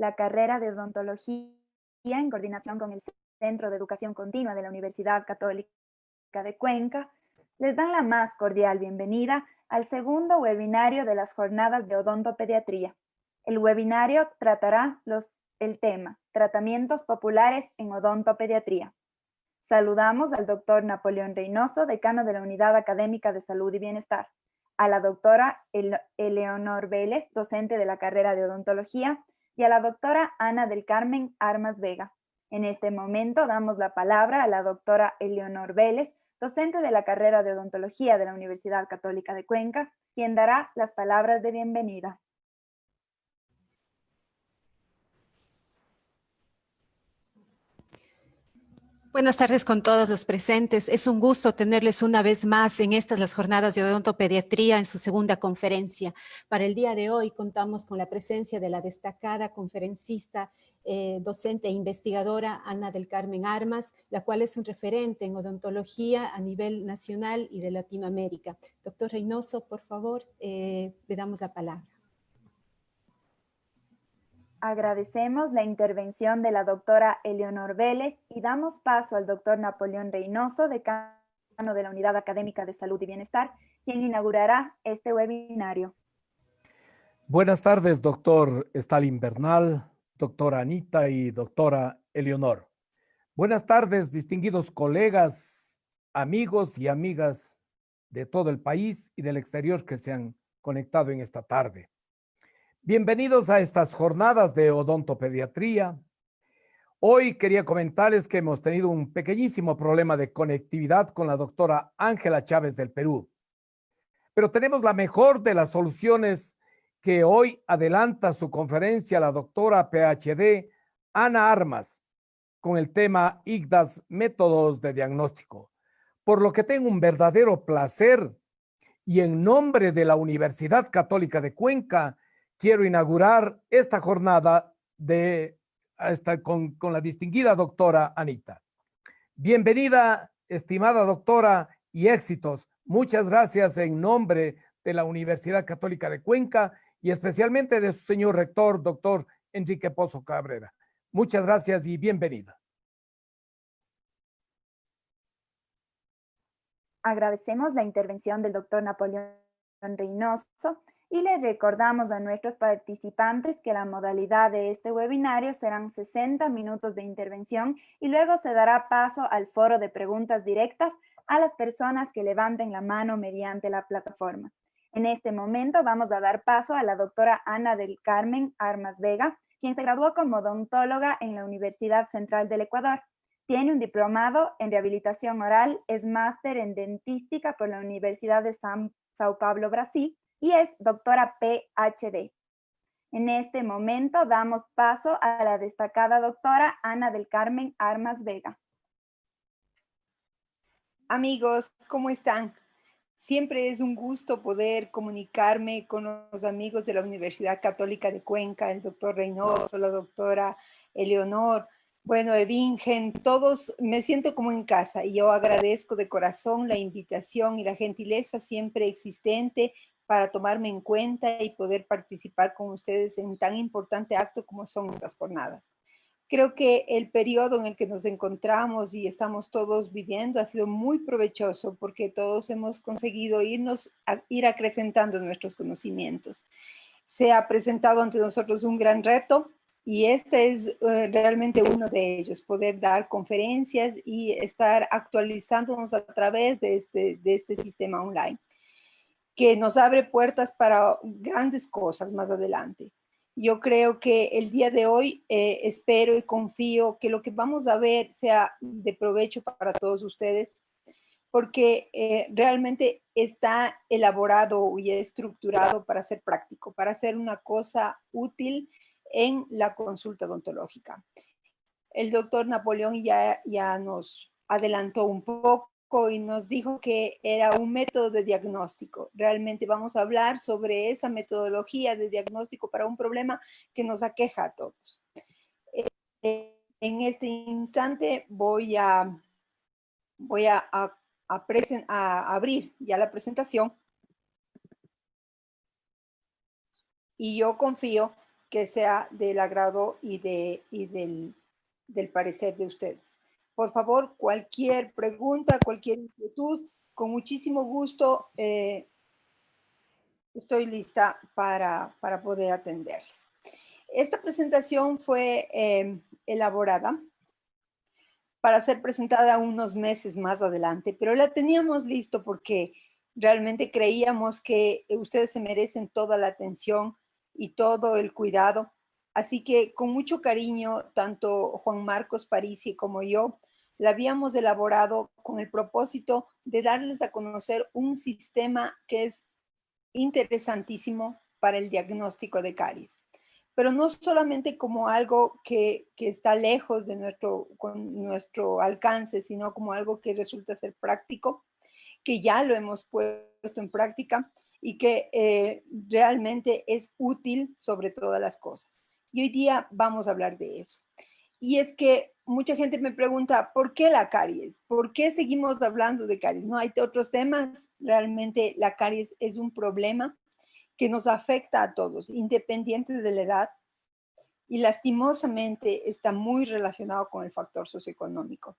la carrera de odontología en coordinación con el Centro de Educación Continua de la Universidad Católica de Cuenca, les dan la más cordial bienvenida al segundo webinario de las jornadas de odontopediatría. El webinario tratará el tema Tratamientos populares en odontopediatría. Saludamos al doctor Napoleón Reynoso, decano de la Unidad Académica de Salud y Bienestar, a la doctora Eleonor Vélez, docente de la carrera de odontología, y a la doctora Ana del Carmen Armas Vega. En este momento damos la palabra a la doctora Eleonor Vélez, docente de la carrera de odontología de la Universidad Católica de Cuenca, quien dará las palabras de bienvenida. Buenas tardes con todos los presentes. Es un gusto tenerles una vez más en las jornadas de odontopediatría en su segunda conferencia. Para el día de hoy contamos con la presencia de la destacada conferencista, docente e investigadora Ana del Carmen Armas, la cual es un referente en odontología a nivel nacional y de Latinoamérica. Doctor Reynoso, por favor, le damos la palabra. Agradecemos la intervención de la doctora Eleonor Vélez y damos paso al doctor Napoleón Reynoso, decano de la Unidad Académica de Salud y Bienestar, quien inaugurará este webinario. Buenas tardes, doctor Stalin Bernal, doctora Anita y doctora Eleonor. Buenas tardes, distinguidos colegas, amigos y amigas de todo el país y del exterior que se han conectado en esta tarde. Bienvenidos a estas jornadas de odontopediatría. Hoy quería comentarles que hemos tenido un pequeñísimo problema de conectividad con la doctora Ángela Chávez del Perú. Pero tenemos la mejor de las soluciones que hoy adelanta su conferencia la doctora PhD Ana Armas con el tema IGDAS, métodos de diagnóstico. Por lo que tengo un verdadero placer y en nombre de la Universidad Católica de Cuenca quiero inaugurar esta jornada con la distinguida doctora Anita. Bienvenida, estimada doctora, y éxitos. Muchas gracias en nombre de la Universidad Católica de Cuenca y especialmente de su señor rector, doctor Enrique Pozo Cabrera. Muchas gracias y bienvenida. Agradecemos la intervención del doctor Napoleón Reynoso y les recordamos a nuestros participantes que la modalidad de este webinario serán 60 minutos de intervención y luego se dará paso al foro de preguntas directas a las personas que levanten la mano mediante la plataforma. En este momento vamos a dar paso a la doctora Ana del Carmen Armas Vega, quien se graduó como odontóloga en la Universidad Central del Ecuador. Tiene un diplomado en rehabilitación oral, es máster en dentística por la Universidad de Sao Paulo, Brasil, y es doctora PhD. En este momento damos paso a la destacada doctora Ana del Carmen Armas Vega. Amigos, ¿cómo están? Siempre es un gusto poder comunicarme con los amigos de la Universidad Católica de Cuenca, el doctor Reynoso, la doctora Eleonor, bueno, Evingen, todos, me siento como en casa y yo agradezco de corazón la invitación y la gentileza siempre existente para tomarme en cuenta y poder participar con ustedes en tan importante acto como son estas jornadas. Creo que el periodo en el que nos encontramos y estamos todos viviendo ha sido muy provechoso porque todos hemos conseguido ir acrecentando nuestros conocimientos. Se ha presentado ante nosotros un gran reto y este es realmente uno de ellos, poder dar conferencias y estar actualizándonos a través de este sistema online, que nos abre puertas para grandes cosas más adelante. Yo creo que el día de hoy espero y confío que lo que vamos a ver sea de provecho para todos ustedes, porque realmente está elaborado y estructurado para ser práctico, para ser una cosa útil en la consulta odontológica. El doctor Napoleón ya nos adelantó un poco y nos dijo que era un método de diagnóstico. Realmente vamos a hablar sobre esa metodología de diagnóstico para un problema que nos aqueja a todos. En este instante voy a abrir ya la presentación y yo confío que sea del agrado y del parecer de ustedes. Por favor, cualquier pregunta, cualquier inquietud, con muchísimo gusto estoy lista para poder atenderles. Esta presentación fue elaborada para ser presentada unos meses más adelante, pero la teníamos listo porque realmente creíamos que ustedes se merecen toda la atención y todo el cuidado. Así que con mucho cariño, tanto Juan Marcos Parisi como yo, la habíamos elaborado con el propósito de darles a conocer un sistema que es interesantísimo para el diagnóstico de caries, pero no solamente como algo que está lejos de nuestro alcance, sino como algo que resulta ser práctico, que ya lo hemos puesto en práctica y que realmente es útil sobre todas las cosas. Y hoy día vamos a hablar de eso. Y es que mucha gente me pregunta, ¿por qué la caries? ¿Por qué seguimos hablando de caries? No hay otros temas. Realmente la caries es un problema que nos afecta a todos, independiente de la edad, y lastimosamente está muy relacionado con el factor socioeconómico.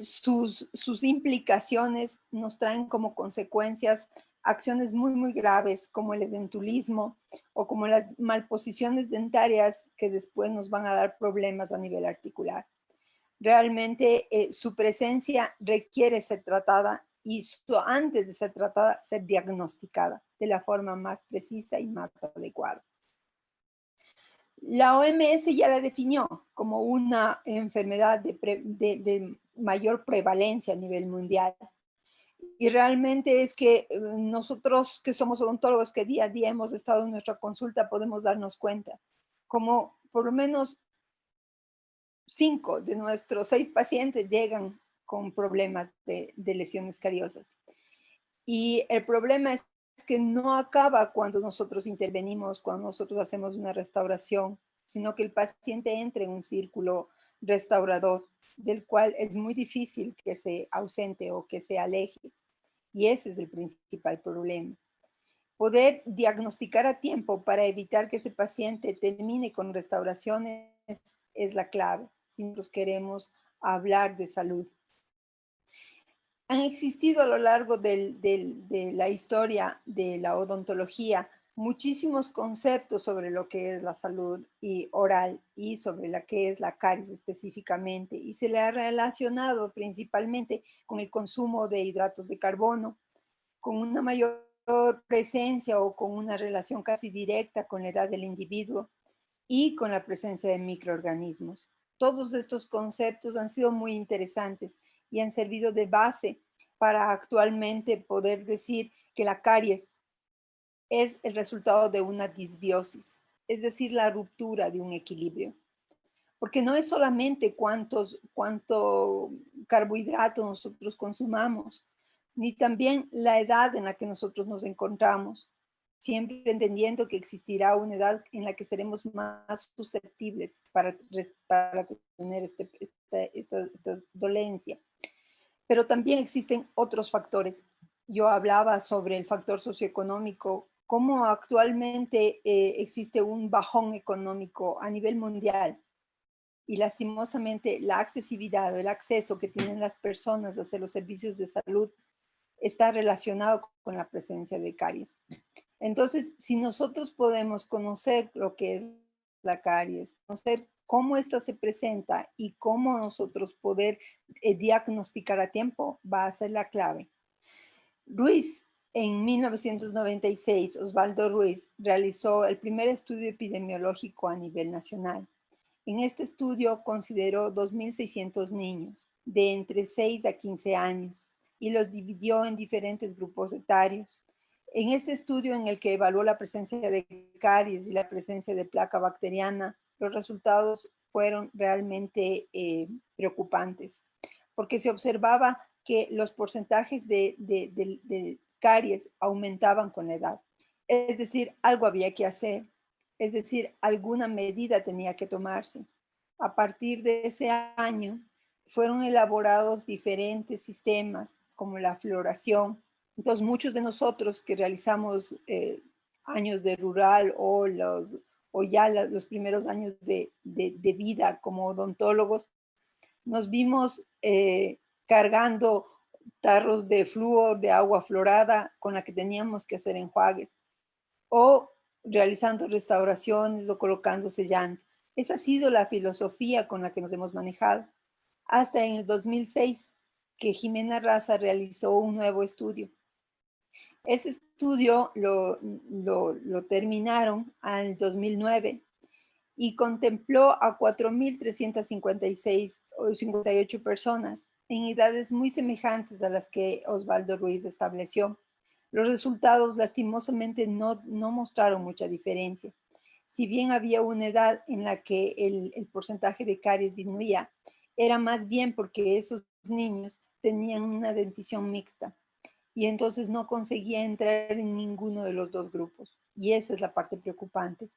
Sus implicaciones nos traen como consecuencias acciones muy, muy graves como el edentulismo o como las malposiciones dentarias que después nos van a dar problemas a nivel articular. Realmente su presencia requiere ser tratada y antes de ser tratada, ser diagnosticada de la forma más precisa y más adecuada. La OMS ya la definió como una enfermedad de mayor prevalencia a nivel mundial. Y realmente es que nosotros que somos odontólogos, que día a día hemos estado en nuestra consulta, podemos darnos cuenta como por lo menos 5 de nuestros 6 pacientes llegan con problemas de lesiones cariosas. Y el problema es que no acaba cuando nosotros intervenimos, cuando nosotros hacemos una restauración, sino que el paciente entra en un círculo restaurador del cual es muy difícil que se ausente o que se aleje. Y ese es el principal problema. Poder diagnosticar a tiempo para evitar que ese paciente termine con restauraciones es la clave si nosotros queremos hablar de salud. Han existido a lo largo de la historia de la odontología muchísimos conceptos sobre lo que es la salud oral y sobre la que es la caries específicamente, y se le ha relacionado principalmente con el consumo de hidratos de carbono, con una mayor presencia o con una relación casi directa con la edad del individuo y con la presencia de microorganismos. Todos estos conceptos han sido muy interesantes y han servido de base para actualmente poder decir que la caries es el resultado de una disbiosis, es decir, la ruptura de un equilibrio. Porque no es solamente cuánto carbohidrato nosotros consumamos, ni también la edad en la que nosotros nos encontramos, siempre entendiendo que existirá una edad en la que seremos más susceptibles para tener esta dolencia. Pero también existen otros factores. Yo hablaba sobre el factor socioeconómico, cómo actualmente existe un bajón económico a nivel mundial. Y lastimosamente la accesibilidad o el acceso que tienen las personas hacia los servicios de salud está relacionado con la presencia de caries. Entonces, si nosotros podemos conocer lo que es la caries, conocer cómo ésta se presenta y cómo nosotros poder diagnosticar a tiempo, va a ser la clave. Ruiz, en 1996, Osvaldo Ruiz realizó el primer estudio epidemiológico a nivel nacional. En este estudio consideró 2.600 niños de entre 6 a 15 años y los dividió en diferentes grupos etarios. En este estudio, en el que evaluó la presencia de caries y la presencia de placa bacteriana, los resultados fueron realmente preocupantes, porque se observaba que los porcentajes de caries aumentaban con la edad. Es decir, algo había que hacer. Es decir, alguna medida tenía que tomarse. A partir de ese año fueron elaborados diferentes sistemas como la fluoración. Entonces, muchos de nosotros que realizamos años de rural o los primeros años de vida como odontólogos, nos vimos cargando tarros de flúor, de agua florada con la que teníamos que hacer enjuagues, o realizando restauraciones o colocando sellantes. Esa ha sido la filosofía con la que nos hemos manejado, hasta en el 2006, que Jimena Raza realizó un nuevo estudio. Ese estudio lo terminaron al 2009 y contempló a 4.356 o 58 personas en edades muy semejantes a las que Osvaldo Ruiz estableció. Los resultados lastimosamente no mostraron mucha diferencia. Si bien había una edad en la que el porcentaje de caries disminuía, era más bien porque esos niños tenían una dentición mixta y entonces no conseguía entrar en ninguno de los dos grupos. Y esa es la parte preocupante.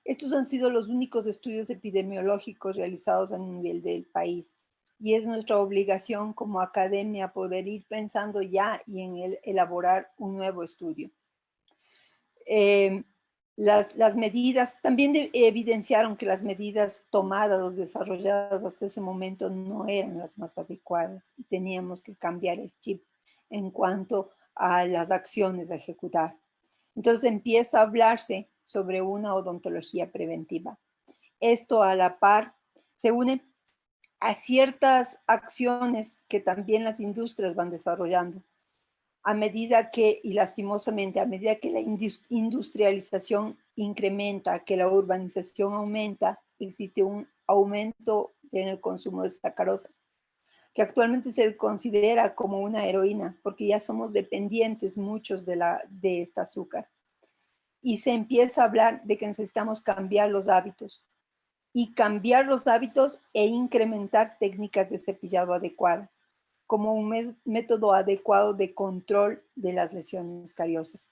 Estos han sido los únicos estudios epidemiológicos realizados a nivel del país. Y es nuestra obligación como academia poder ir pensando ya y en elaborar un nuevo estudio. Las medidas, también evidenciaron que las medidas tomadas o desarrolladas hasta ese momento no eran las más adecuadas y teníamos que cambiar el chip en cuanto a las acciones a ejecutar. Entonces empieza a hablarse sobre una odontología preventiva. Esto a la par se une a ciertas acciones que también las industrias van desarrollando. A medida que, y lastimosamente, a medida que la industrialización incrementa, que la urbanización aumenta, existe un aumento en el consumo de sacarosa, que actualmente se considera como una heroína, porque ya somos dependientes muchos de esta azúcar. Y se empieza a hablar de que necesitamos cambiar los hábitos, y cambiar los hábitos e incrementar técnicas de cepillado adecuadas, como un método adecuado de control de las lesiones cariosas.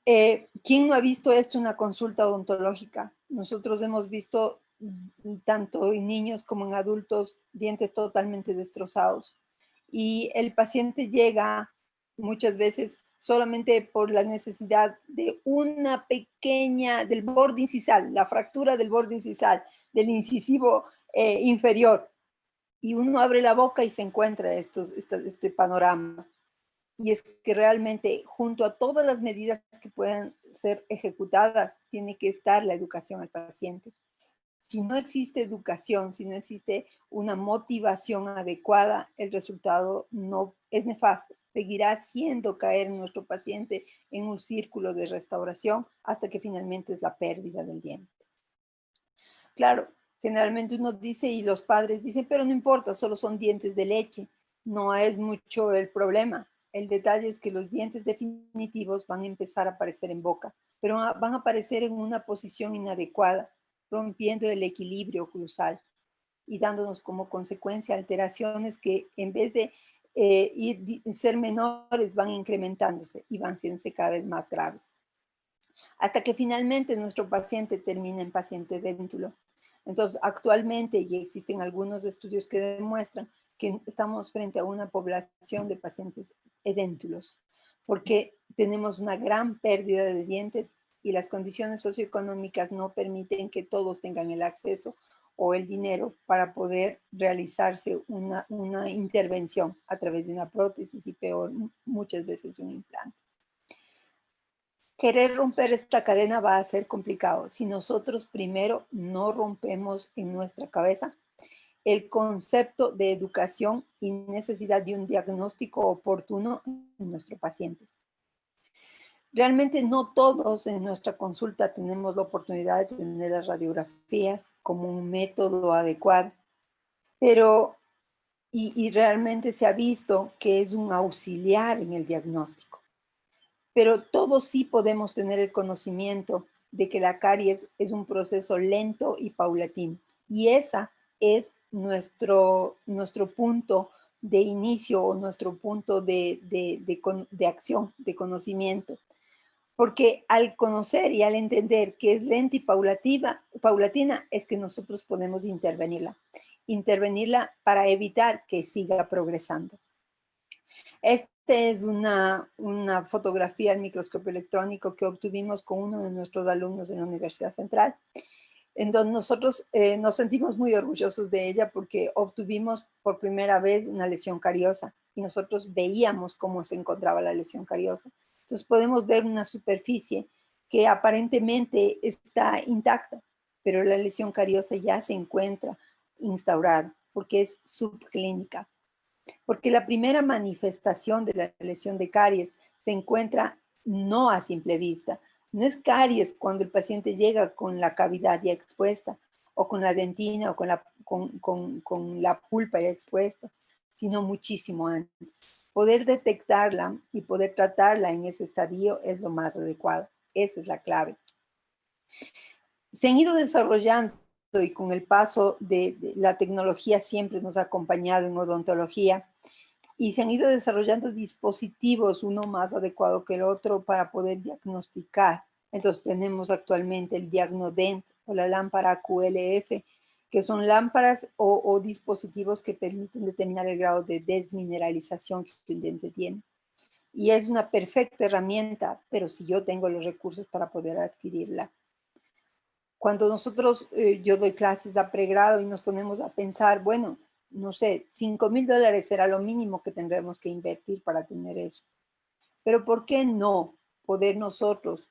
¿Quién no ha visto esto en una consulta odontológica? Nosotros hemos visto tanto en niños como en adultos dientes totalmente destrozados. Y el paciente llega muchas veces solamente por la necesidad de una pequeña, del borde incisal, la fractura del borde incisal, del incisivo inferior. Y uno abre la boca y se encuentra este panorama. Y es que realmente junto a todas las medidas que puedan ser ejecutadas, tiene que estar la educación al paciente. Si no existe educación, si no existe una motivación adecuada, el resultado no es nefasto. Seguirá haciendo caer en nuestro paciente en un círculo de restauración hasta que finalmente es la pérdida del diente. Claro, generalmente uno dice y los padres dicen, pero no importa, solo son dientes de leche. No es mucho el problema. El detalle es que los dientes definitivos van a empezar a aparecer en boca, pero van a aparecer en una posición inadecuada, rompiendo el equilibrio oclusal y dándonos como consecuencia alteraciones que en vez de ser menores van incrementándose y van siendo cada vez más graves. Hasta que finalmente nuestro paciente termina en paciente déntulo. Entonces, actualmente ya existen algunos estudios que demuestran que estamos frente a una población de pacientes edéntulos, porque tenemos una gran pérdida de dientes y las condiciones socioeconómicas no permiten que todos tengan el acceso o el dinero para poder realizarse una intervención a través de una prótesis y peor, muchas veces un implante. Querer romper esta cadena va a ser complicado si nosotros primero no rompemos en nuestra cabeza el concepto de educación y necesidad de un diagnóstico oportuno en nuestro paciente. Realmente no todos en nuestra consulta tenemos la oportunidad de tener las radiografías como un método adecuado, pero y realmente se ha visto que es un auxiliar en el diagnóstico. Pero todos sí podemos tener el conocimiento de que la caries es un proceso lento y paulatino. Y esa es nuestro punto de inicio o nuestro punto de acción, de conocimiento. Porque al conocer y al entender que es lenta y paulatina, es que nosotros podemos intervenirla para evitar que siga progresando. Esta es una fotografía al microscopio electrónico que obtuvimos con uno de nuestros alumnos en la Universidad Central, en donde nosotros nos sentimos muy orgullosos de ella porque obtuvimos por primera vez una lesión cariosa y nosotros veíamos cómo se encontraba la lesión cariosa. Entonces podemos ver una superficie que aparentemente está intacta, pero la lesión cariosa ya se encuentra instaurada porque es subclínica. Porque la primera manifestación de la lesión de caries se encuentra no a simple vista. No es caries cuando el paciente llega con la cavidad ya expuesta, o con la dentina, o con la pulpa ya expuesta, sino muchísimo antes. Poder detectarla y poder tratarla en ese estadio es lo más adecuado. Esa es la clave. Se han ido desarrollando y con el paso de la tecnología siempre nos ha acompañado en odontología, y se han ido desarrollando dispositivos, uno más adecuado que el otro, para poder diagnosticar. Entonces tenemos actualmente el Diagnodent o la lámpara QLF, que son lámparas o dispositivos que permiten determinar el grado de desmineralización que el diente tiene. Y es una perfecta herramienta, pero si yo tengo los recursos para poder adquirirla. Cuando nosotros, yo doy clases a pregrado y nos ponemos a pensar, bueno, no sé, $5,000 será lo mínimo que tendremos que invertir para tener eso. Pero ¿por qué no poder nosotros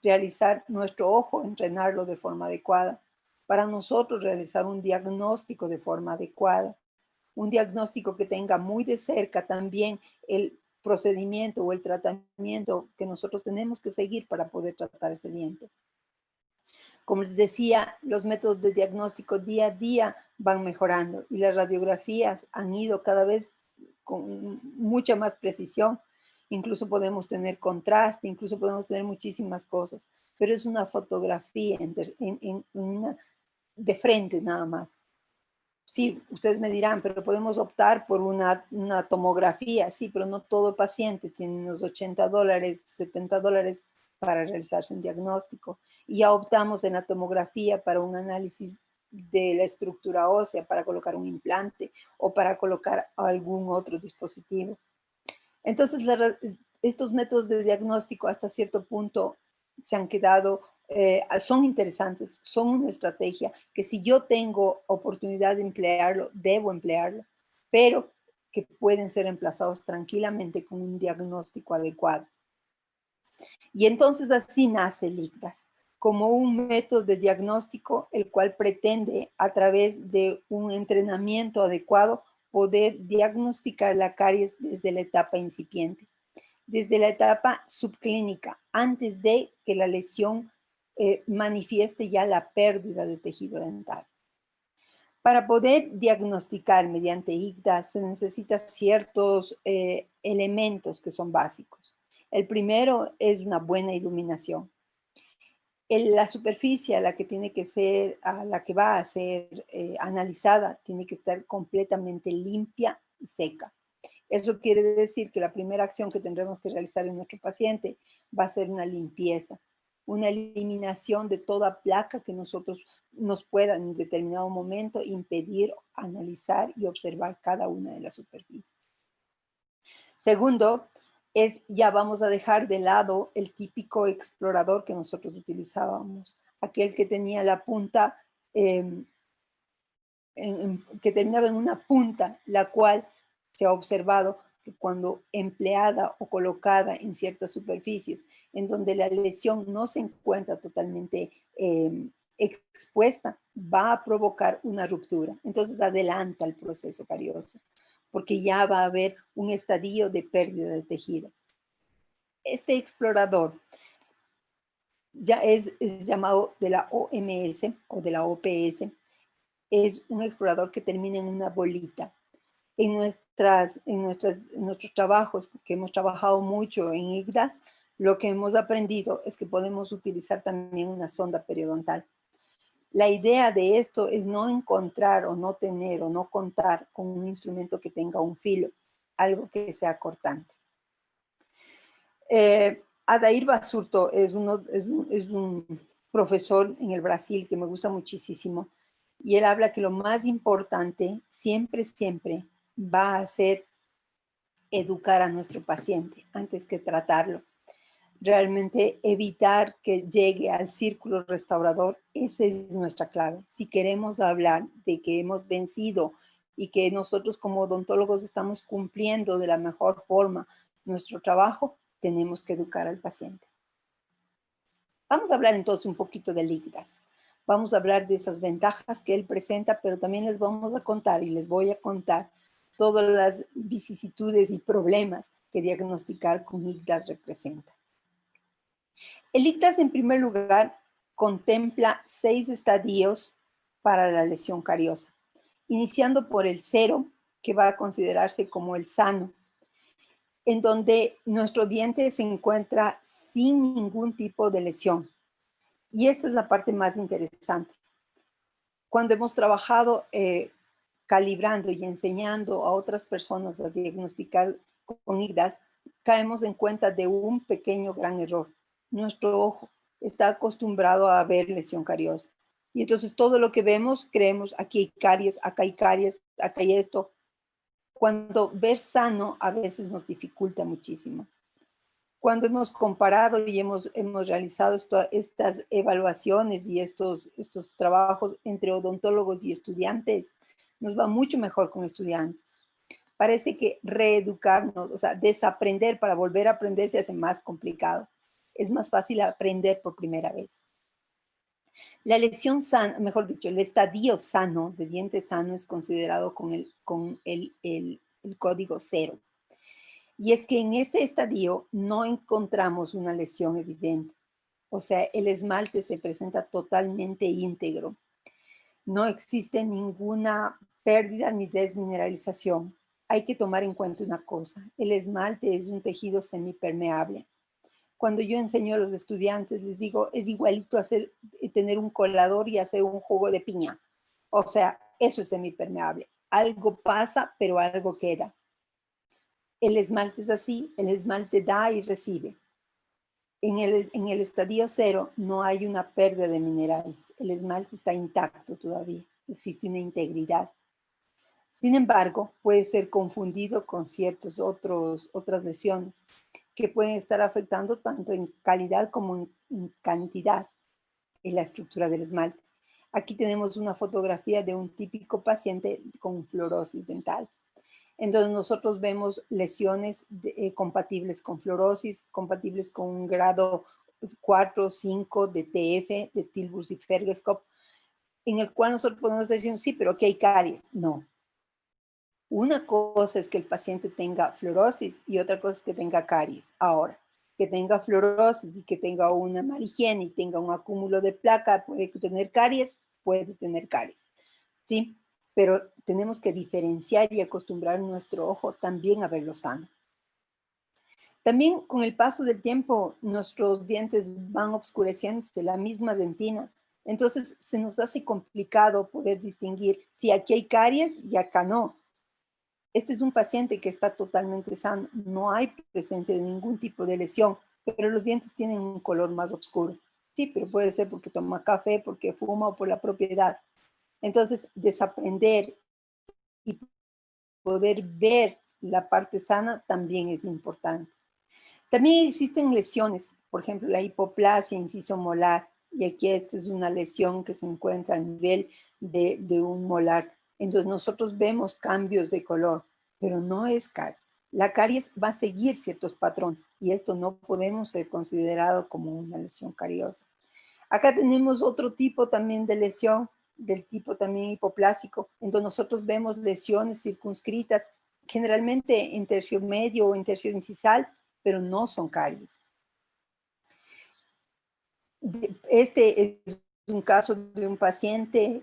realizar nuestro ojo, entrenarlo de forma adecuada? Para nosotros realizar un diagnóstico de forma adecuada. Un diagnóstico que tenga muy de cerca también el procedimiento o el tratamiento que nosotros tenemos que seguir para poder tratar ese diente. Como les decía, los métodos de diagnóstico día a día van mejorando y las radiografías han ido cada vez con mucha más precisión. Incluso podemos tener contraste, incluso podemos tener muchísimas cosas, pero es una fotografía de frente nada más. Sí, ustedes me dirán, pero podemos optar por una tomografía, sí, pero no todo paciente tiene unos $80, $70 para realizarse un diagnóstico. Y ya optamos en la tomografía para un análisis de la estructura ósea, para colocar un implante o para colocar algún otro dispositivo. Entonces, estos métodos de diagnóstico hasta cierto punto se han quedado, son interesantes, son una estrategia que si yo tengo oportunidad de emplearlo, debo emplearlo, pero que pueden ser emplazados tranquilamente con un diagnóstico adecuado. Y entonces así nace el ICDAS, como un método de diagnóstico el cual pretende, a través de un entrenamiento adecuado, poder diagnosticar la caries desde la etapa incipiente, desde la etapa subclínica, antes de que la lesión manifieste ya la pérdida de tejido dental. Para poder diagnosticar mediante ICDAS se necesitan ciertos elementos que son básicos. El primero es una buena iluminación. La superficie a la que tiene que ser, a la que va a ser analizada, tiene que estar completamente limpia y seca. Eso quiere decir que la primera acción que tendremos que realizar en nuestro paciente va a ser una limpieza, una eliminación de toda placa que nosotros nos pueda en determinado momento impedir analizar y observar cada una de las superficies. Segundo, ya vamos a dejar de lado el típico explorador que nosotros utilizábamos, aquel que tenía la punta, que terminaba en una punta, la cual se ha observado que cuando empleada o colocada en ciertas superficies, en donde la lesión no se encuentra totalmente expuesta, va a provocar una ruptura. Entonces adelanta el proceso carioso, porque ya va a haber un estadio de pérdida de tejido. Este explorador ya es llamado de la OMS o de la OPS, es un explorador que termina en una bolita. En nuestros trabajos, porque hemos trabajado mucho en ICDAS, lo que hemos aprendido es que podemos utilizar también una sonda periodontal. La idea de esto es no encontrar o no tener o no contar con un instrumento que tenga un filo, algo que sea cortante. Adair Basurto es un profesor en el Brasil que me gusta muchísimo, y él habla que lo más importante siempre va a ser educar a nuestro paciente antes que tratarlo. Realmente evitar que llegue al círculo restaurador, esa es nuestra clave. Si queremos hablar de que hemos vencido y que nosotros como odontólogos estamos cumpliendo de la mejor forma nuestro trabajo, tenemos que educar al paciente. Vamos a hablar entonces un poquito del IGDAS. Vamos a hablar de esas ventajas que él presenta, pero también les vamos a contar y les voy a contar todas las vicisitudes y problemas que diagnosticar con IGDAS representa. El IGDAS, en primer lugar, contempla 6 estadios para la lesión cariosa, iniciando por el 0, que va a considerarse como el sano, en donde nuestro diente se encuentra sin ningún tipo de lesión. Y esta es la parte más interesante. Cuando hemos trabajado calibrando y enseñando a otras personas a diagnosticar con IGDAS, caemos en cuenta de un pequeño gran error. Nuestro ojo está acostumbrado a ver lesión cariosa. Y entonces todo lo que vemos, creemos, aquí hay caries, acá hay caries, acá hay esto. Cuando ver sano a veces nos dificulta muchísimo. Cuando hemos comparado y hemos realizado estas evaluaciones y estos trabajos entre odontólogos y estudiantes, nos va mucho mejor con estudiantes. Parece que reeducarnos, o sea, desaprender para volver a aprender se hace más complicado. Es más fácil aprender por primera vez. La lesión sana, mejor dicho, el estadio sano, de diente sano, es considerado con el código 0. Y es que en este estadio no encontramos una lesión evidente. O sea, el esmalte se presenta totalmente íntegro. No existe ninguna pérdida ni desmineralización. Hay que tomar en cuenta una cosa. El esmalte es un tejido semipermeable. Cuando yo enseño a los estudiantes, les digo, es igualito tener un colador y hacer un jugo de piña. O sea, eso es semipermeable. Algo pasa, pero algo queda. El esmalte es así, el esmalte da y recibe. En el estadio 0 no hay una pérdida de minerales. El esmalte está intacto todavía, existe una integridad. Sin embargo, puede ser confundido con otras lesiones que pueden estar afectando tanto en calidad como en cantidad en la estructura del esmalte. Aquí tenemos una fotografía de un típico paciente con fluorosis dental. Entonces nosotros vemos lesiones compatibles con fluorosis, compatibles con un grado 4 o 5 de TF, de Tilburg y Fergescop, en el cual nosotros podemos decir, sí, pero aquí hay caries. No. Una cosa es que el paciente tenga fluorosis y otra cosa es que tenga caries. Ahora, que tenga fluorosis y que tenga una mala higiene y tenga un acúmulo de placa, puede tener caries, ¿sí? Pero tenemos que diferenciar y acostumbrar nuestro ojo también a verlo sano. También con el paso del tiempo, nuestros dientes van oscureciéndose, la misma dentina. Entonces, se nos hace complicado poder distinguir si aquí hay caries y acá no. Este es un paciente que está totalmente sano, no hay presencia de ningún tipo de lesión, pero los dientes tienen un color más oscuro. Sí, pero puede ser porque toma café, porque fuma o por la propia edad. Entonces, desaprender y poder ver la parte sana también es importante. También existen lesiones, por ejemplo, la hipoplasia inciso-molar, y aquí esta es una lesión que se encuentra a nivel de un molar. Entonces nosotros vemos cambios de color, pero no es caries. La caries va a seguir ciertos patrones y esto no podemos ser considerado como una lesión cariosa. Acá tenemos otro tipo también de lesión, del tipo también hipoplásico, en donde nosotros vemos lesiones circunscritas, generalmente en tercio medio o en tercio incisal, pero no son caries. Este es un caso de un paciente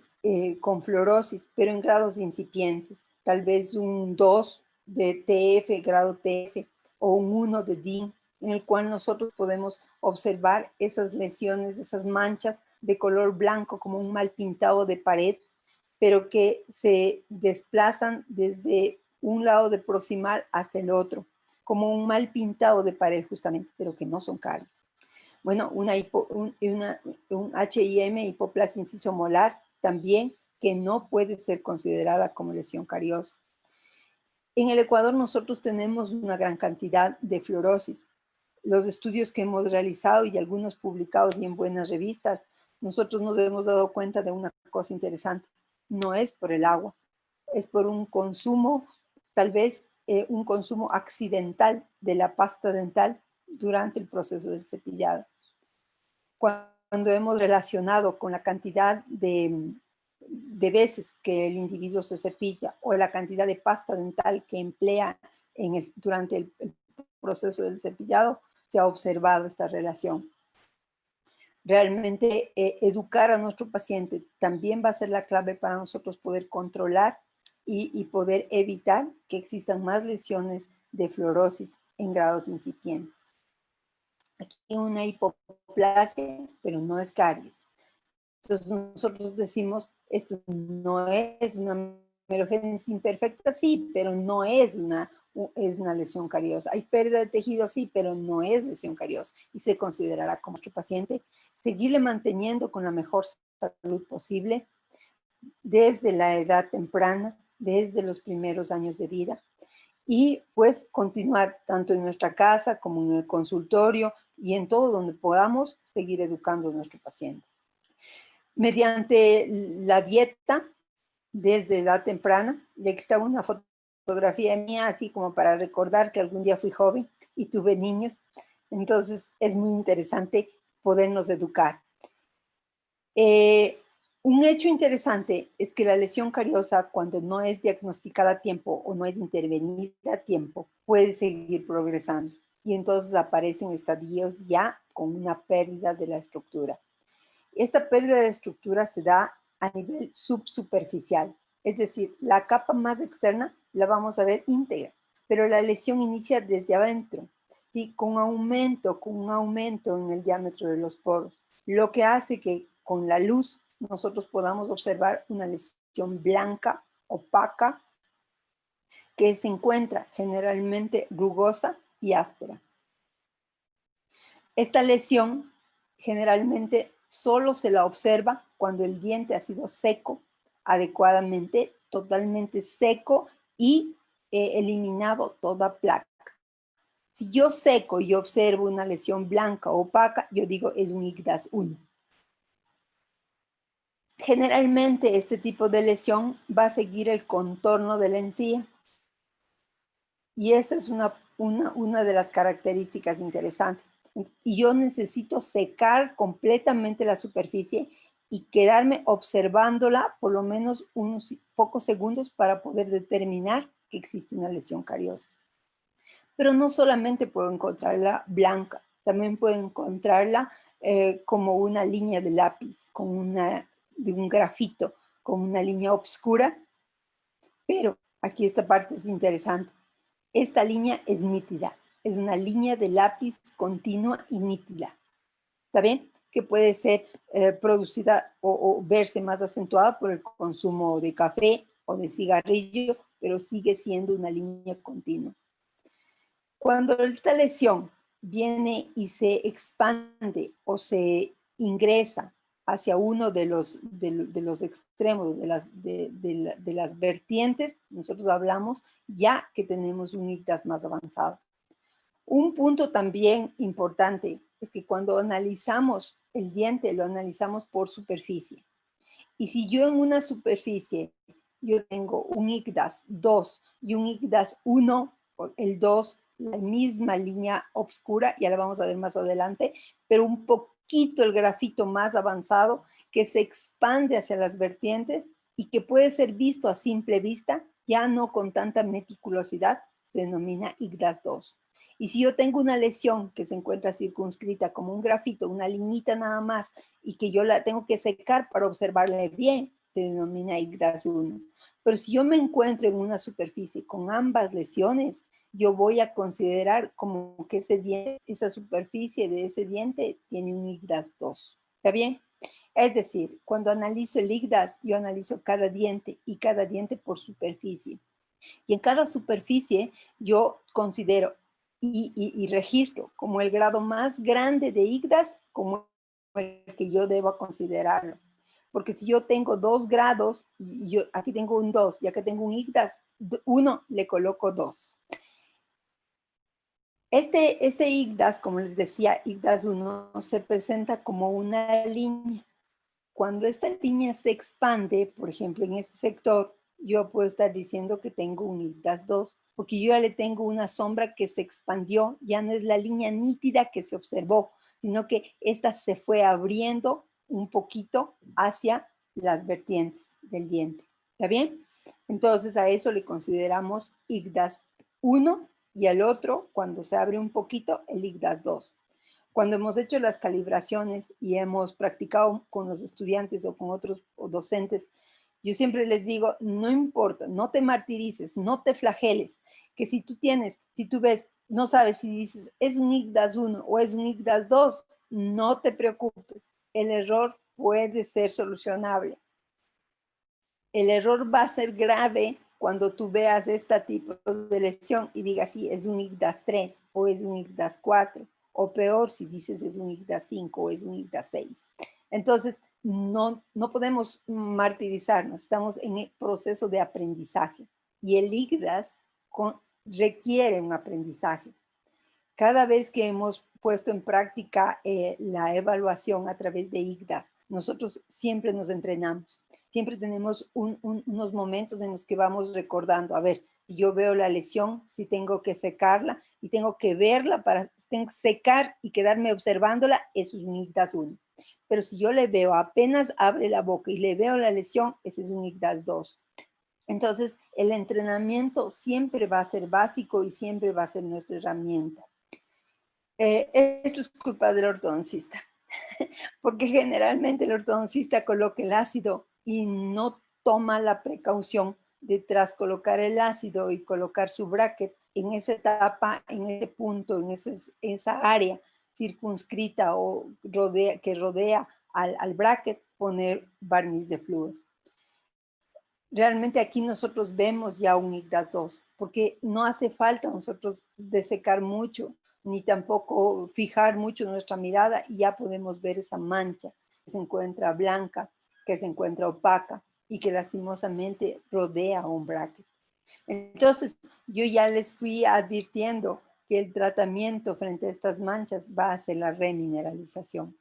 con fluorosis, pero en grados incipientes, tal vez un 2 de TF, grado TF, o un 1 de DIN, en el cual nosotros podemos observar esas lesiones, esas manchas de color blanco, como un mal pintado de pared, pero que se desplazan desde un lado de proximal hasta el otro, como un mal pintado de pared justamente, pero que no son caries. Bueno, un HIM, hipoplasia inciso-molar, también que no puede ser considerada como lesión cariosa. En el Ecuador nosotros tenemos una gran cantidad de fluorosis. Los estudios que hemos realizado y algunos publicados y en buenas revistas, nosotros nos hemos dado cuenta de una cosa interesante. No es por el agua, es por un consumo, tal vez un consumo accidental de la pasta dental durante el proceso del cepillado. Cuando hemos relacionado con la cantidad de veces que el individuo se cepilla o la cantidad de pasta dental que emplea durante el proceso del cepillado, se ha observado esta relación. Realmente educar a nuestro paciente también va a ser la clave para nosotros poder controlar y poder evitar que existan más lesiones de fluorosis en grados incipientes. Aquí hay una hipoplasia, pero no es caries. Entonces nosotros decimos, esto no es una mielogénesis imperfecta, sí, pero no es una lesión cariosa. Hay pérdida de tejido, sí, pero no es lesión cariosa y se considerará como nuestro paciente. Seguirle manteniendo con la mejor salud posible desde la edad temprana, desde los primeros años de vida y pues continuar tanto en nuestra casa como en el consultorio y en todo donde podamos seguir educando a nuestro paciente. Mediante la dieta, desde edad temprana, y aquí está una fotografía mía, así como para recordar que algún día fui joven y tuve niños, entonces es muy interesante podernos educar. Un hecho interesante es que la lesión cariosa, cuando no es diagnosticada a tiempo o no es intervenida a tiempo, puede seguir progresando y entonces aparecen estadios ya con una pérdida de la estructura. Esta pérdida de estructura se da a nivel subsuperficial, es decir, la capa más externa la vamos a ver íntegra, pero la lesión inicia desde adentro, ¿sí? Con un aumento en el diámetro de los poros, lo que hace que con la luz nosotros podamos observar una lesión blanca, opaca, que se encuentra generalmente rugosa y áspera. Esta lesión generalmente solo se la observa cuando el diente ha sido seco adecuadamente, totalmente seco y eliminado toda placa. Si yo seco y observo una lesión blanca o opaca, yo digo es un IGDAS 1. Generalmente este tipo de lesión va a seguir el contorno de la encía. Y esta es una de las características interesantes. Y yo necesito secar completamente la superficie y quedarme observándola por lo menos unos pocos segundos para poder determinar que existe una lesión cariosa. Pero no solamente puedo encontrarla blanca, también puedo encontrarla como una línea de lápiz, de un grafito, con una línea oscura. Pero aquí esta parte es interesante. Esta línea es nítida, es una línea de lápiz continua y nítida. ¿Está bien? Que puede ser producida o verse más acentuada por el consumo de café o de cigarrillo, pero sigue siendo una línea continua. Cuando esta lesión viene y se expande o se ingresa hacia uno de los extremos, de las vertientes, nosotros hablamos ya que tenemos un IGDAS más avanzado. Un punto también importante es que cuando analizamos el diente, lo analizamos por superficie. Y si yo en una superficie, yo tengo un IGDAS 2 y un IGDAS 1, el 2, la misma línea oscura, ya la vamos a ver más adelante, pero un poquito el grafito más avanzado que se expande hacia las vertientes y que puede ser visto a simple vista, ya no con tanta meticulosidad, se denomina IGDAS 2. Y si yo tengo una lesión que se encuentra circunscrita como un grafito, una liñita nada más, y que yo la tengo que secar para observarla bien, se denomina IGDAS 1. Pero si yo me encuentro en una superficie con ambas lesiones, yo voy a considerar como que esa superficie de ese diente tiene un IGDAS 2. ¿Está bien? Es decir, cuando analizo el IGDAS, yo analizo cada diente y cada diente por superficie. Y en cada superficie yo considero y registro como el grado más grande de IGDAS como el que yo deba considerarlo. Porque si yo tengo 2 grados, yo aquí tengo un 2, ya que tengo un IGDAS 1, le coloco 2. Este IGDAS, como les decía, IGDAS 1 se presenta como una línea. Cuando esta línea se expande, por ejemplo, en este sector, yo puedo estar diciendo que tengo un IGDAS 2, porque yo ya le tengo una sombra que se expandió, ya no es la línea nítida que se observó, sino que esta se fue abriendo un poquito hacia las vertientes del diente. ¿Está bien? Entonces a eso le consideramos IGDAS 1 y al otro, cuando se abre un poquito, el IGDAS 2. Cuando hemos hecho las calibraciones y hemos practicado con los estudiantes o con otros docentes, yo siempre les digo, no importa, no te martirices, no te flageles, que si tú ves, no sabes si dices, es un IGDAS 1 o es un IGDAS 2, no te preocupes, el error puede ser solucionable. El error va a ser grave cuando tú veas este tipo de lesión y digas, sí, es un IGDAS 3 o es un IGDAS 4, o peor si dices es un IGDAS 5 o es un IGDAS 6. Entonces, no podemos martirizarnos, estamos en el proceso de aprendizaje y el IGDAS requiere un aprendizaje. Cada vez que hemos puesto en práctica la evaluación a través de IGDAS, nosotros siempre nos entrenamos. Siempre tenemos unos momentos en los que vamos recordando, a ver, si yo veo la lesión, si tengo que secarla y tengo que verla tengo que secar y quedarme observándola, eso es un IGDAS 1. Pero si yo le veo, apenas abre la boca y le veo la lesión, ese es un IGDAS 2. Entonces, el entrenamiento siempre va a ser básico y siempre va a ser nuestra herramienta. Esto es culpa del ortodoncista, porque generalmente el ortodoncista coloca el ácido y no toma la precaución de tras colocar el ácido y colocar su bracket en esa etapa, en ese punto, en esa área circunscrita o que rodea al bracket, poner barniz de flúor. Realmente aquí nosotros vemos ya un IGDAS 2, porque no hace falta nosotros desecar mucho, ni tampoco fijar mucho nuestra mirada y ya podemos ver esa mancha que se encuentra blanca, que se encuentra opaca y que lastimosamente rodea un bracket. Entonces, yo ya les fui advirtiendo que el tratamiento frente a estas manchas va a ser la remineralización.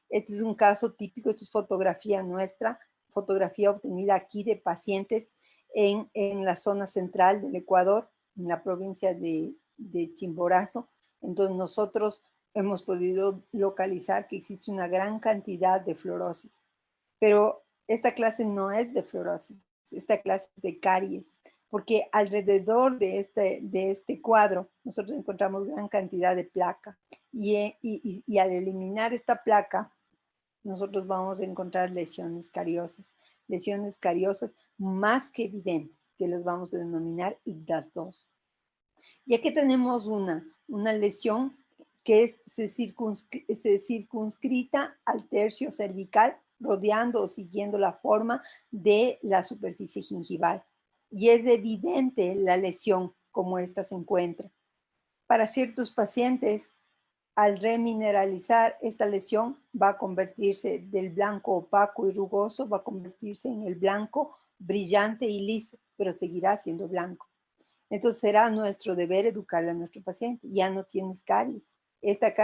Este es un caso típico, esto es fotografía nuestra, fotografía obtenida aquí de pacientes en la zona central del Ecuador, en la provincia de Chimborazo. Entonces nosotros hemos podido localizar que existe una gran cantidad de fluorosis. Pero esta clase no es de fluorosis, esta clase es de caries, porque alrededor de este cuadro nosotros encontramos gran cantidad de placa. Y al eliminar esta placa, nosotros vamos a encontrar lesiones cariosas más que evidentes, que las vamos a denominar IGDAS 2. Ya que tenemos una lesión que se circunscrita al tercio cervical, rodeando o siguiendo la forma de la superficie gingival. Y es evidente la lesión como esta se encuentra. Para ciertos pacientes, al remineralizar esta lesión va a convertirse del blanco opaco y rugoso, va a convertirse en el blanco brillante y liso, pero seguirá siendo blanco. Entonces será nuestro deber educarle a nuestro paciente. Ya no tienes caries. Esta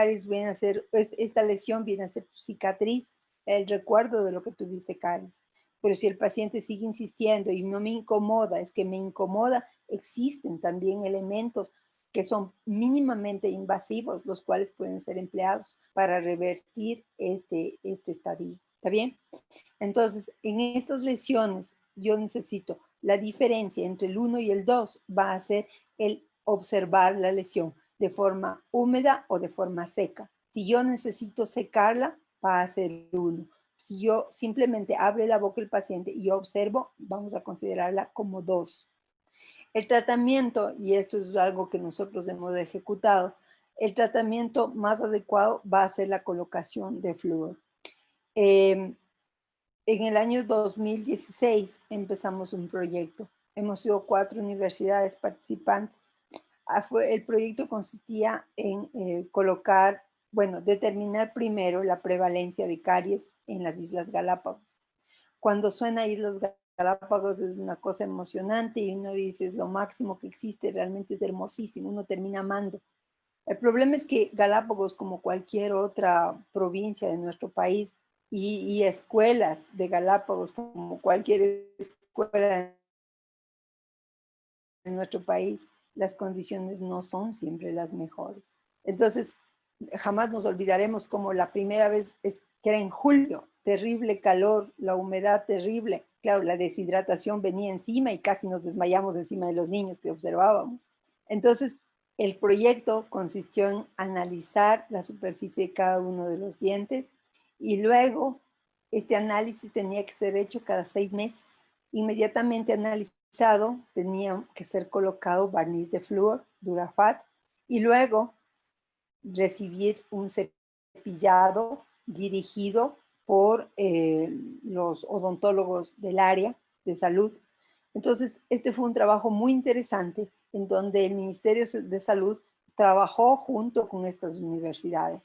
lesión viene a ser tu cicatriz, el recuerdo de lo que tuviste caries. Pero si el paciente sigue insistiendo y no me incomoda, es que me incomoda, existen también elementos que son mínimamente invasivos, los cuales pueden ser empleados para revertir este estadio. ¿Está bien? Entonces, en estas lesiones, yo necesito la diferencia entre el 1 y el 2 va a ser el observar la lesión de forma húmeda o de forma seca. Si yo necesito secarla, va a ser 1. Si yo simplemente abre la boca el paciente y yo observo, vamos a considerarla como 2. El tratamiento, y esto es algo que nosotros hemos ejecutado, el tratamiento más adecuado va a ser la colocación de flúor. En el año 2016 empezamos un proyecto. Hemos sido 4 universidades participantes. El proyecto consistía en determinar primero la prevalencia de caries en las Islas Galápagos. Cuando suena Islas Galápagos es una cosa emocionante y uno dice es lo máximo que existe, realmente es hermosísimo, uno termina amando. El problema es que Galápagos, como cualquier otra provincia de nuestro país, y escuelas de Galápagos, como cualquier escuela en nuestro país, las condiciones no son siempre las mejores. Entonces, jamás nos olvidaremos como la primera vez que era en julio, terrible calor, la humedad terrible. Claro, la deshidratación venía encima y casi nos desmayamos encima de los niños que observábamos. Entonces, el proyecto consistió en analizar la superficie de cada uno de los dientes y luego este análisis tenía que ser hecho cada 6 meses. Inmediatamente analizado, tenía que ser colocado barniz de flúor, Durafat, y luego recibir un cepillado dirigido por los odontólogos del área de salud. Entonces, este fue un trabajo muy interesante en donde el Ministerio de Salud trabajó junto con estas universidades.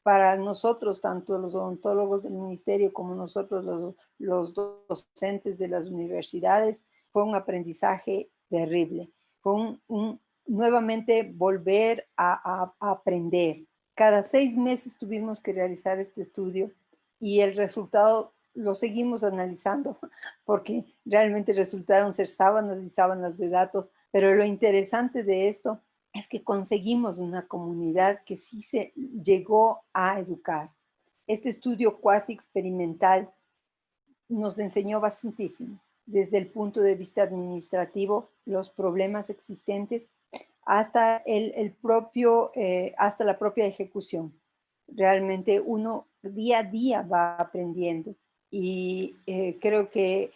Para nosotros, tanto los odontólogos del ministerio como nosotros, los docentes de las universidades, fue un aprendizaje terrible. Fue nuevamente volver a aprender. Cada 6 meses tuvimos que realizar este estudio y el resultado lo seguimos analizando porque realmente resultaron ser sábanas y sábanas de datos, pero lo interesante de esto es que conseguimos una comunidad que sí se llegó a educar. Este estudio cuasi experimental nos enseñó bastantísimo, desde el punto de vista administrativo, los problemas existentes, hasta hasta la propia ejecución. Realmente uno día a día va aprendiendo y creo que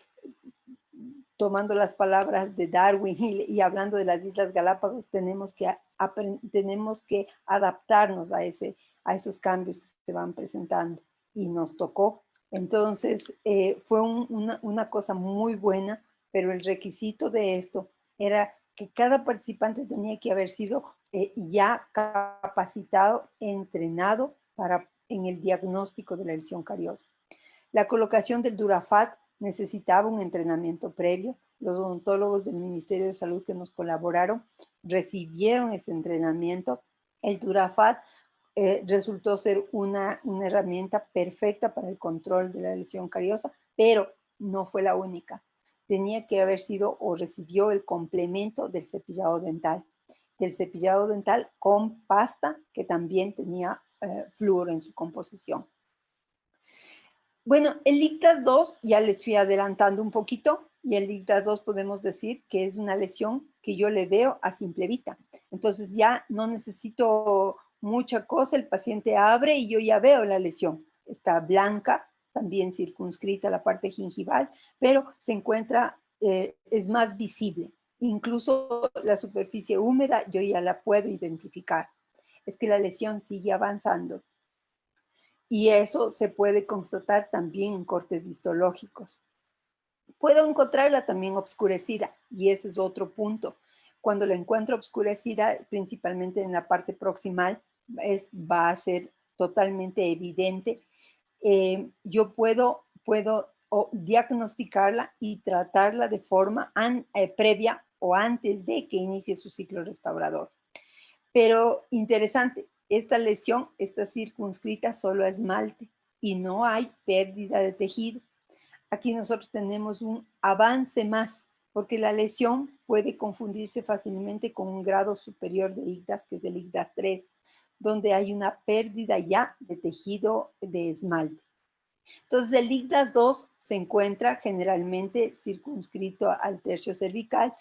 tomando las palabras de Darwin y hablando de las Islas Galápagos, tenemos que adaptarnos a esos cambios que se van presentando y nos tocó. Entonces, fue una cosa muy buena, pero el requisito de esto era que cada participante tenía que haber sido ya capacitado, entrenado en el diagnóstico de la lesión cariosa. La colocación del Durafat necesitaba un entrenamiento previo. Los odontólogos del Ministerio de Salud que nos colaboraron recibieron ese entrenamiento. El Durafat resultó ser una herramienta perfecta para el control de la lesión cariosa, pero no fue la única. Tenía que haber sido o recibió el complemento del cepillado dental con pasta que también tenía flúor en su composición. Bueno, el ICTAS 2 ya les fui adelantando un poquito y el ICTAS 2 podemos decir que es una lesión que yo le veo a simple vista. Entonces ya no necesito mucha cosa, el paciente abre y yo ya veo la lesión. Está blanca, también circunscrita la parte gingival, pero se encuentra, es más visible. Incluso la superficie húmeda yo ya la puedo identificar. Es que la lesión sigue avanzando. Y eso se puede constatar también en cortes histológicos. Puedo encontrarla también obscurecida y ese es otro punto. Cuando la encuentro obscurecida, principalmente en la parte proximal, va a ser totalmente evidente. Yo puedo diagnosticarla y tratarla de forma previa o antes de que inicie su ciclo restaurador. Pero interesante, esta lesión está circunscrita solo a esmalte y no hay pérdida de tejido. Aquí nosotros tenemos un avance más, porque la lesión puede confundirse fácilmente con un grado superior de ICTAS, que es el ICTAS 3, donde hay una pérdida ya de tejido de esmalte. Entonces, el ICTAS 2 se encuentra generalmente circunscrito al tercio cervical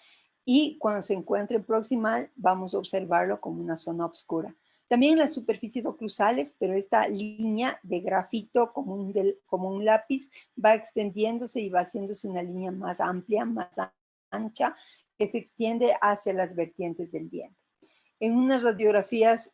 y cuando se encuentre proximal vamos a observarlo como una zona oscura. También las superficies oclusales, pero esta línea de grafito como un lápiz va extendiéndose y va haciéndose una línea más amplia, más ancha, que se extiende hacia las vertientes del diente. En unas radiografías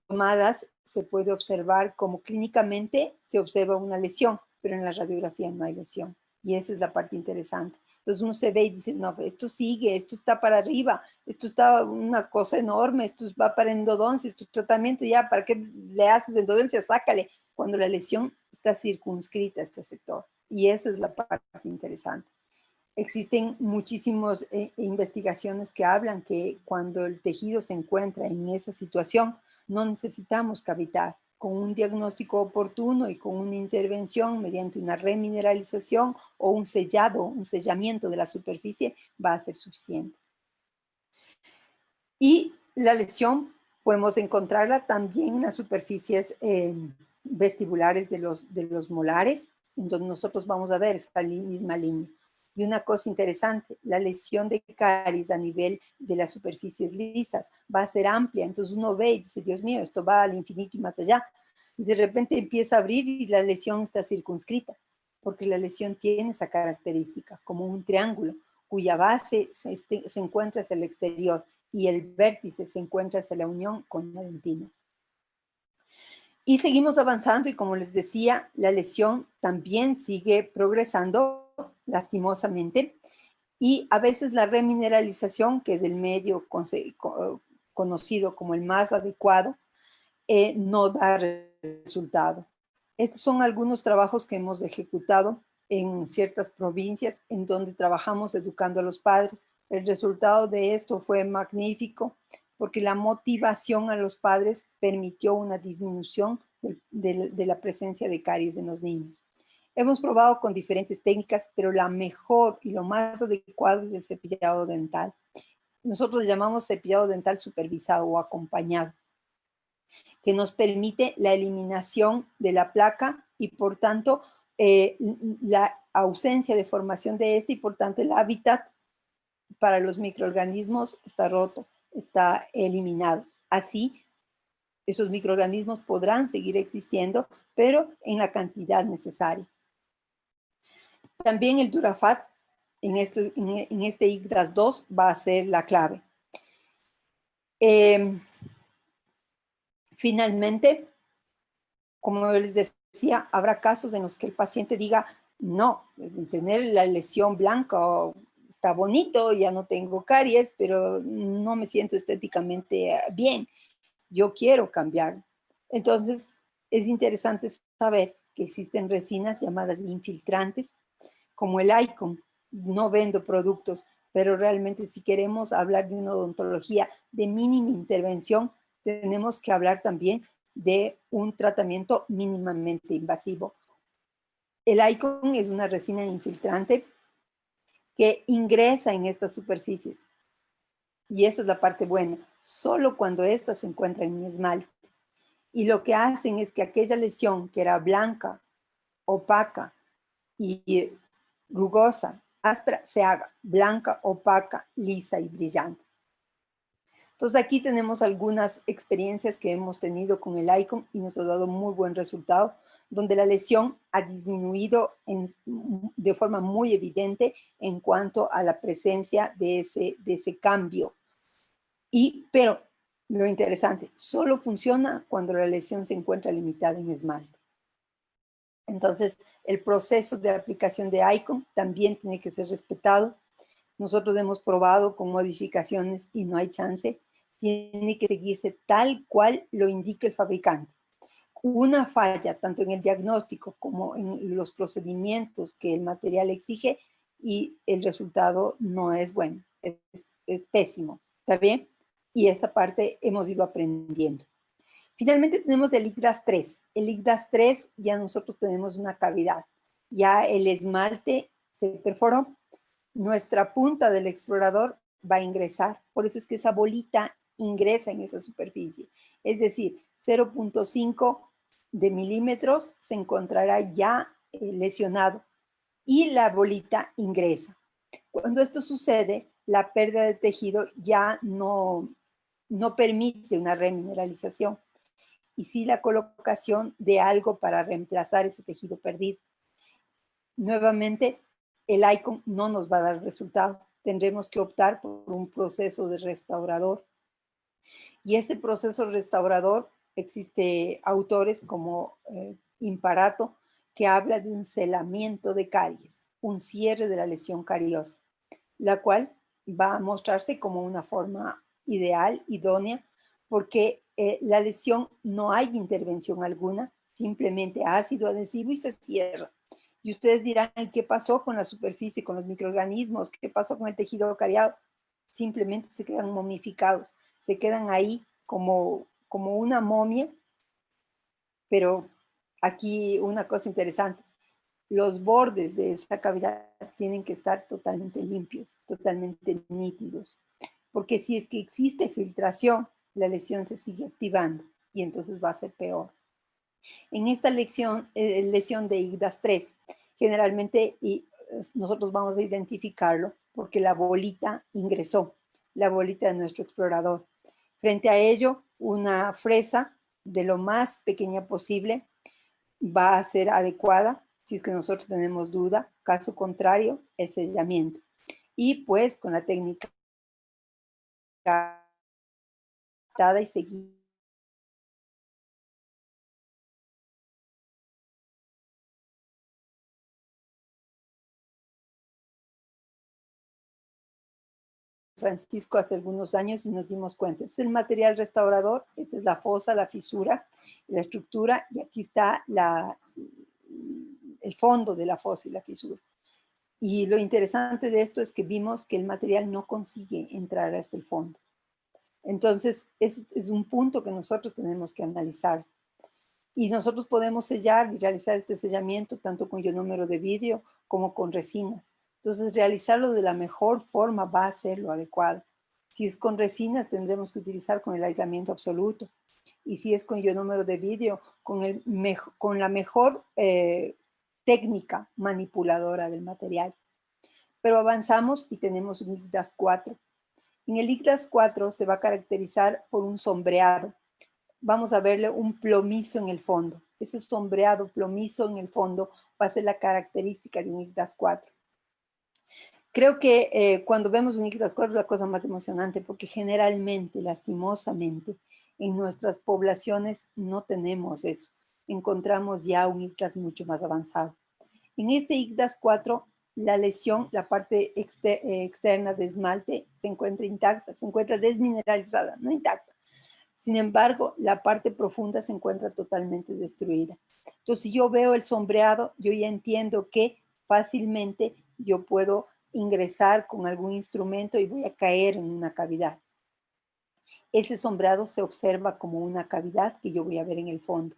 tomadas se puede observar como clínicamente se observa una lesión, pero en la radiografía no hay lesión. Y esa es la parte interesante. Entonces uno se ve y dice, no, esto sigue, esto está para arriba, esto está una cosa enorme, esto va para endodoncia, esto es tratamiento, ya, ¿para qué le haces endodoncia? Sácale, cuando la lesión está circunscrita a este sector. Y esa es la parte interesante. Existen muchísimas investigaciones que hablan que cuando el tejido se encuentra en esa situación, no necesitamos cavitar. Con un diagnóstico oportuno y con una intervención mediante una remineralización o un sellado, un sellamiento de la superficie, va a ser suficiente. Y la lesión podemos encontrarla también en las superficies vestibulares de los molares, en donde nosotros vamos a ver esta misma línea. Y una cosa interesante, la lesión de caries a nivel de las superficies lisas va a ser amplia, entonces uno ve y dice, Dios mío, esto va al infinito y más allá. Y de repente empieza a abrir y la lesión está circunscrita, porque la lesión tiene esa característica, como un triángulo, cuya base se encuentra hacia el exterior y el vértice se encuentra hacia la unión con la dentina. Y seguimos avanzando y como les decía, la lesión también sigue progresando lastimosamente y a veces la remineralización, que es el medio conocido como el más adecuado, no da resultado. Estos son algunos trabajos que hemos ejecutado en ciertas provincias en donde trabajamos educando a los padres. El resultado de esto fue magnífico porque la motivación a los padres permitió una disminución de la presencia de caries en los niños. Hemos probado con diferentes técnicas, pero la mejor y lo más adecuado es el cepillado dental. Nosotros le llamamos cepillado dental supervisado o acompañado, que nos permite la eliminación de la placa y por tanto la ausencia de formación de este y por tanto el hábitat para los microorganismos está roto, está eliminado. Así, esos microorganismos podrán seguir existiendo, pero en la cantidad necesaria. También el Durafat en este IGDAS 2 va a ser la clave. Finalmente, como yo les decía, habrá casos en los que el paciente diga, no, tener la lesión blanca está bonito, ya no tengo caries, pero no me siento estéticamente bien. Yo quiero cambiar. Entonces, es interesante saber que existen resinas llamadas infiltrantes, como el Icon. No vendo productos, pero realmente si queremos hablar de una odontología de mínima intervención, tenemos que hablar también de un tratamiento mínimamente invasivo. El Icon es una resina infiltrante que ingresa en estas superficies. Y esa es la parte buena, solo cuando estas se encuentran en esmalte. Y lo que hacen es que aquella lesión que era blanca, opaca y rugosa, áspera, se haga blanca, opaca, lisa y brillante. Entonces aquí tenemos algunas experiencias que hemos tenido con el Icon y nos ha dado muy buen resultado, donde la lesión ha disminuido de forma muy evidente en cuanto a la presencia de ese cambio. Pero lo interesante, solo funciona cuando la lesión se encuentra limitada en esmalte. Entonces, el proceso de aplicación de Icon también tiene que ser respetado. Nosotros hemos probado con modificaciones y no hay chance. Tiene que seguirse tal cual lo indica el fabricante. Una falla, tanto en el diagnóstico como en los procedimientos que el material exige, y el resultado no es bueno, es pésimo, ¿está bien? Y esa parte hemos ido aprendiendo. Finalmente tenemos el IGDAS 3. El IGDAS 3 ya nosotros tenemos una cavidad. Ya el esmalte se perforó. Nuestra punta del explorador va a ingresar. Por eso es que esa bolita ingresa en esa superficie. Es decir, 0.5 de milímetros se encontrará ya lesionado y la bolita ingresa. Cuando esto sucede, la pérdida de tejido ya no permite una remineralización y sí la colocación de algo para reemplazar ese tejido perdido. Nuevamente, el Icon no nos va a dar resultado. Tendremos que optar por un proceso de restaurador. Y este proceso restaurador, existe autores como Imparato, que habla de un celamiento de caries. un cierre de la lesión cariosa, la cual va a mostrarse como una forma ideal, idónea, porque la lesión no hay intervención alguna, simplemente ácido adhesivo y se cierra. Y ustedes dirán, ¿qué pasó con la superficie, con los microorganismos? ¿Qué pasó con el tejido cariado? Simplemente se quedan momificados, se quedan ahí como una momia, pero aquí una cosa interesante, los bordes de esa cavidad tienen que estar totalmente limpios, totalmente nítidos, porque si es que existe filtración, la lesión se sigue activando y entonces va a ser peor. En esta lesión de IGDAS 3, generalmente nosotros vamos a identificarlo porque la bolita ingresó, la bolita de nuestro explorador. Frente a ello, una fresa de lo más pequeña posible va a ser adecuada si es que nosotros tenemos duda. Caso contrario, el sellamiento. Y pues con la técnica y seguida Francisco hace algunos años y nos dimos cuenta. Este es el material restaurador, esta es la fosa, la fisura, la estructura, y aquí está el fondo de la fosa y la fisura. Y lo interesante de esto es que vimos que el material no consigue entrar hasta el fondo. Entonces, es un punto que nosotros tenemos que analizar. Y nosotros podemos sellar y realizar este sellamiento tanto con ionómero de vidrio como con resina. Entonces, realizarlo de la mejor forma va a ser lo adecuado. Si es con resinas, tendremos que utilizar con el aislamiento absoluto. Y si es con ionómero de vidrio, con la mejor técnica manipuladora del material. Pero avanzamos y tenemos un IGDAS 4. En el IGDAS 4 se va a caracterizar por un sombreado. Vamos a verle un plomizo en el fondo. Ese sombreado plomizo en el fondo va a ser la característica de un IGDAS 4. Creo que cuando vemos un IGDAS 4 es la cosa más emocionante porque generalmente, lastimosamente, en nuestras poblaciones no tenemos eso. Encontramos ya un IGDAS mucho más avanzado. En este IGDAS 4, la lesión, la parte externa de esmalte se encuentra intacta, se encuentra desmineralizada, no intacta. Sin embargo, la parte profunda se encuentra totalmente destruida. Entonces, si yo veo el sombreado, yo ya entiendo que fácilmente yo puedo ingresar con algún instrumento y voy a caer en una cavidad. Ese sombreado se observa como una cavidad que yo voy a ver en el fondo,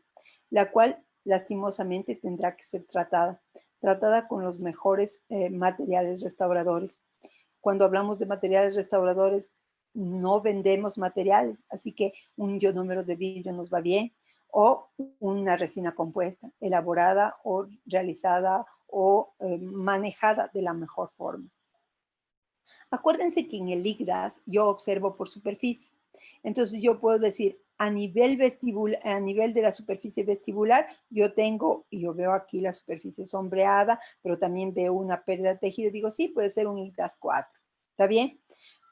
la cual lastimosamente tendrá que ser tratada con los mejores materiales restauradores. Cuando hablamos de materiales restauradores, no vendemos materiales, así que un ionómero de vidrio nos va bien, o una resina compuesta, elaborada o realizada o manejada de la mejor forma. Acuérdense que en el IGDAS yo observo por superficie. Entonces yo puedo decir, a nivel de la superficie vestibular, yo veo aquí la superficie sombreada, pero también veo una pérdida de tejido. Digo, sí, puede ser un IGDAS 4. ¿Está bien?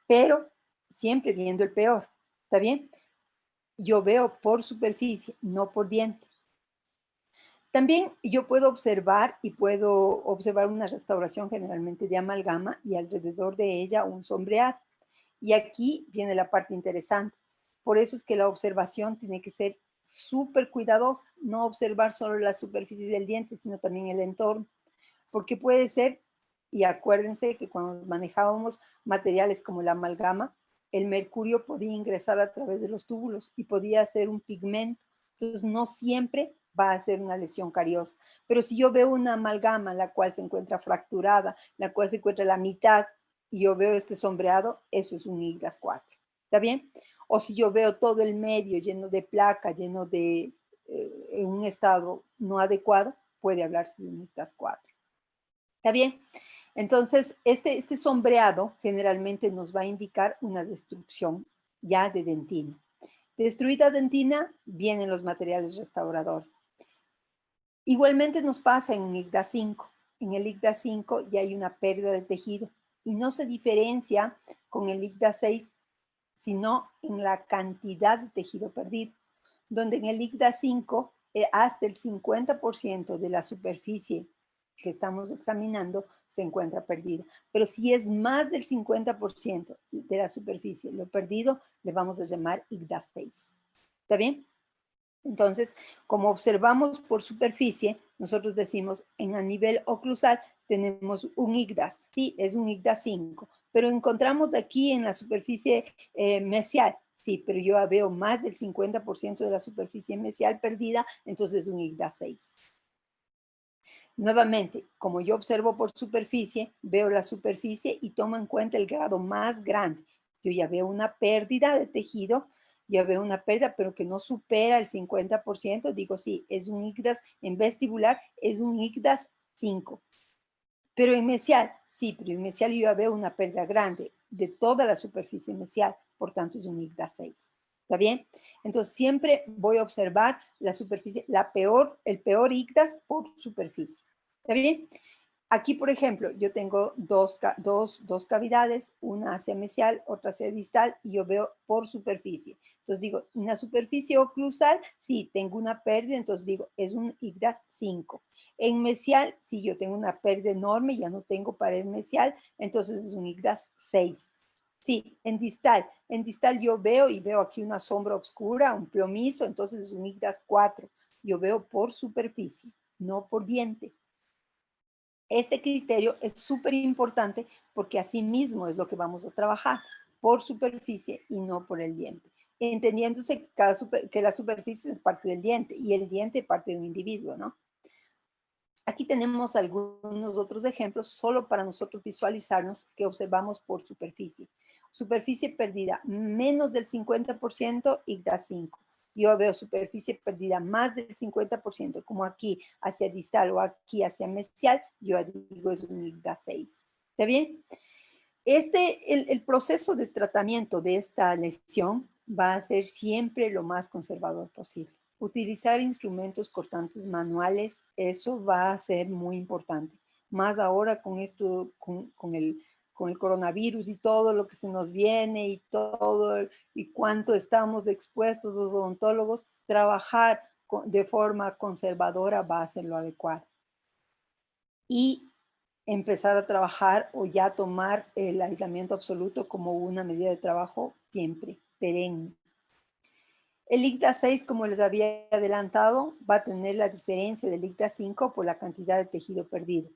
Pero siempre viendo el peor. ¿Está bien? Yo veo por superficie, no por diente. También yo puedo observar una restauración generalmente de amalgama y alrededor de ella un sombreado. Y aquí viene la parte interesante. Por eso es que la observación tiene que ser súper cuidadosa, no observar solo la superficie del diente, sino también el entorno. Porque puede ser, y acuérdense que cuando manejábamos materiales como la amalgama, el mercurio podía ingresar a través de los túbulos y podía ser un pigmento. Entonces, no siempre va a ser una lesión cariosa. Pero si yo veo una amalgama, la cual se encuentra fracturada, la cual se encuentra a la mitad, y yo veo este sombreado, eso es un IGDAS 4. ¿Está bien? O si yo veo todo el medio lleno de placa, lleno de en un estado no adecuado, puede hablarse de un IGDAS 4. ¿Está bien? Entonces, este sombreado generalmente nos va a indicar una destrucción ya de dentina. Destruida dentina, vienen los materiales restauradores. Igualmente nos pasa en un IGDAS 5. En el IGDAS 5 ya hay una pérdida de tejido y no se diferencia con el IGDAS 6, sino en la cantidad de tejido perdido, donde en el IGDAS 5 hasta el 50% de la superficie que estamos examinando se encuentra perdida. Pero si es más del 50% de la superficie lo perdido, le vamos a llamar IGDA 6. ¿Está bien? Entonces, como observamos por superficie, nosotros decimos a nivel oclusal tenemos un IGDAS. Sí, es un IGDAS 5, pero encontramos aquí en la superficie mesial. Sí, pero yo veo más del 50% de la superficie mesial perdida, entonces es un IGDAS 6. Nuevamente, como yo observo por superficie, veo la superficie y tomo en cuenta el grado más grande. Yo ya veo una pérdida de tejido, ya veo una pérdida, pero que no supera el 50%. Digo, sí, es un IGDAS en vestibular, es un IGDAS 5. Pero en mesial, sí, pero en mesial yo ya veo una pérdida grande de toda la superficie mesial, por tanto es un IGDAS 6. ¿Está bien? Entonces siempre voy a observar la superficie, el peor IGDAS por superficie. ¿Está bien? Aquí, por ejemplo, yo tengo dos cavidades, una hacia mesial, otra hacia distal, y yo veo por superficie. Entonces digo, una superficie oclusal, sí, tengo una pérdida, entonces digo, es un IGDAS 5. En mesial, sí, yo tengo una pérdida enorme, ya no tengo pared mesial, entonces es un IGDAS 6. Sí, en distal yo veo y veo aquí una sombra oscura, un plomizo, entonces es un IGDAS 4. Yo veo por superficie, no por diente. Este criterio es súper importante porque así mismo es lo que vamos a trabajar, por superficie y no por el diente. Entendiéndose que la superficie es parte del diente y el diente parte de un individuo, ¿no? Aquí tenemos algunos otros ejemplos solo para nosotros visualizarnos que observamos por superficie. Superficie perdida menos del 50%, IGDAS 5. Yo veo superficie perdida más del 50%, como aquí hacia distal o aquí hacia mesial, yo digo es un IGDAS 6. ¿Está bien? El proceso de tratamiento de esta lesión va a ser siempre lo más conservador posible. Utilizar instrumentos cortantes manuales, eso va a ser muy importante. Más ahora con esto, con el coronavirus y todo lo que se nos viene y todo, y cuánto estamos expuestos los odontólogos, trabajar de forma conservadora va a ser lo adecuado. Y empezar a trabajar o ya tomar el aislamiento absoluto como una medida de trabajo siempre, perenne. El IGDAS 6, como les había adelantado, va a tener la diferencia del IGDAS 5 por la cantidad de tejido perdido.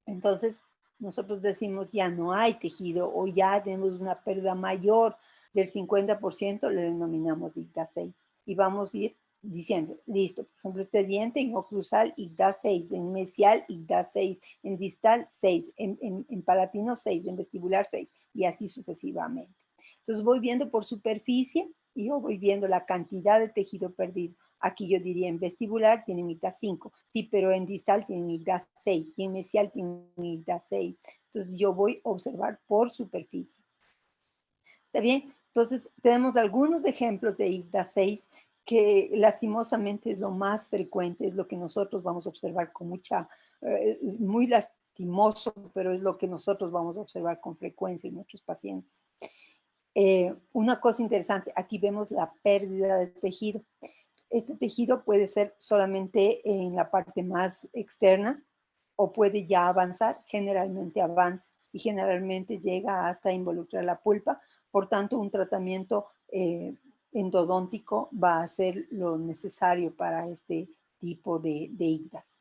Entonces, nosotros decimos ya no hay tejido o ya tenemos una pérdida mayor del 50%, le denominamos IGDAS 6. Y vamos a ir diciendo, listo, por ejemplo, este diente en oclusal IGDAS 6, en mesial IGDAS 6, en distal 6, en palatino 6, en vestibular 6, y así sucesivamente. Entonces voy viendo por superficie y yo voy viendo la cantidad de tejido perdido. Aquí yo diría en vestibular tiene IGDAS 5, sí, pero en distal tiene IGDAS 6 y en mesial tiene IGDAS 6. Entonces yo voy a observar por superficie. ¿Está bien? Entonces tenemos algunos ejemplos de IGDAS 6 que lastimosamente es lo más frecuente, es lo que nosotros vamos a observar con muy lastimoso, pero es lo que nosotros vamos a observar con frecuencia en nuestros pacientes. Una cosa interesante, aquí vemos la pérdida de tejido. Este tejido puede ser solamente en la parte más externa o puede ya avanzar, generalmente avanza y generalmente llega hasta involucrar la pulpa. Por tanto, un tratamiento endodóntico va a ser lo necesario para este tipo de IGDAS.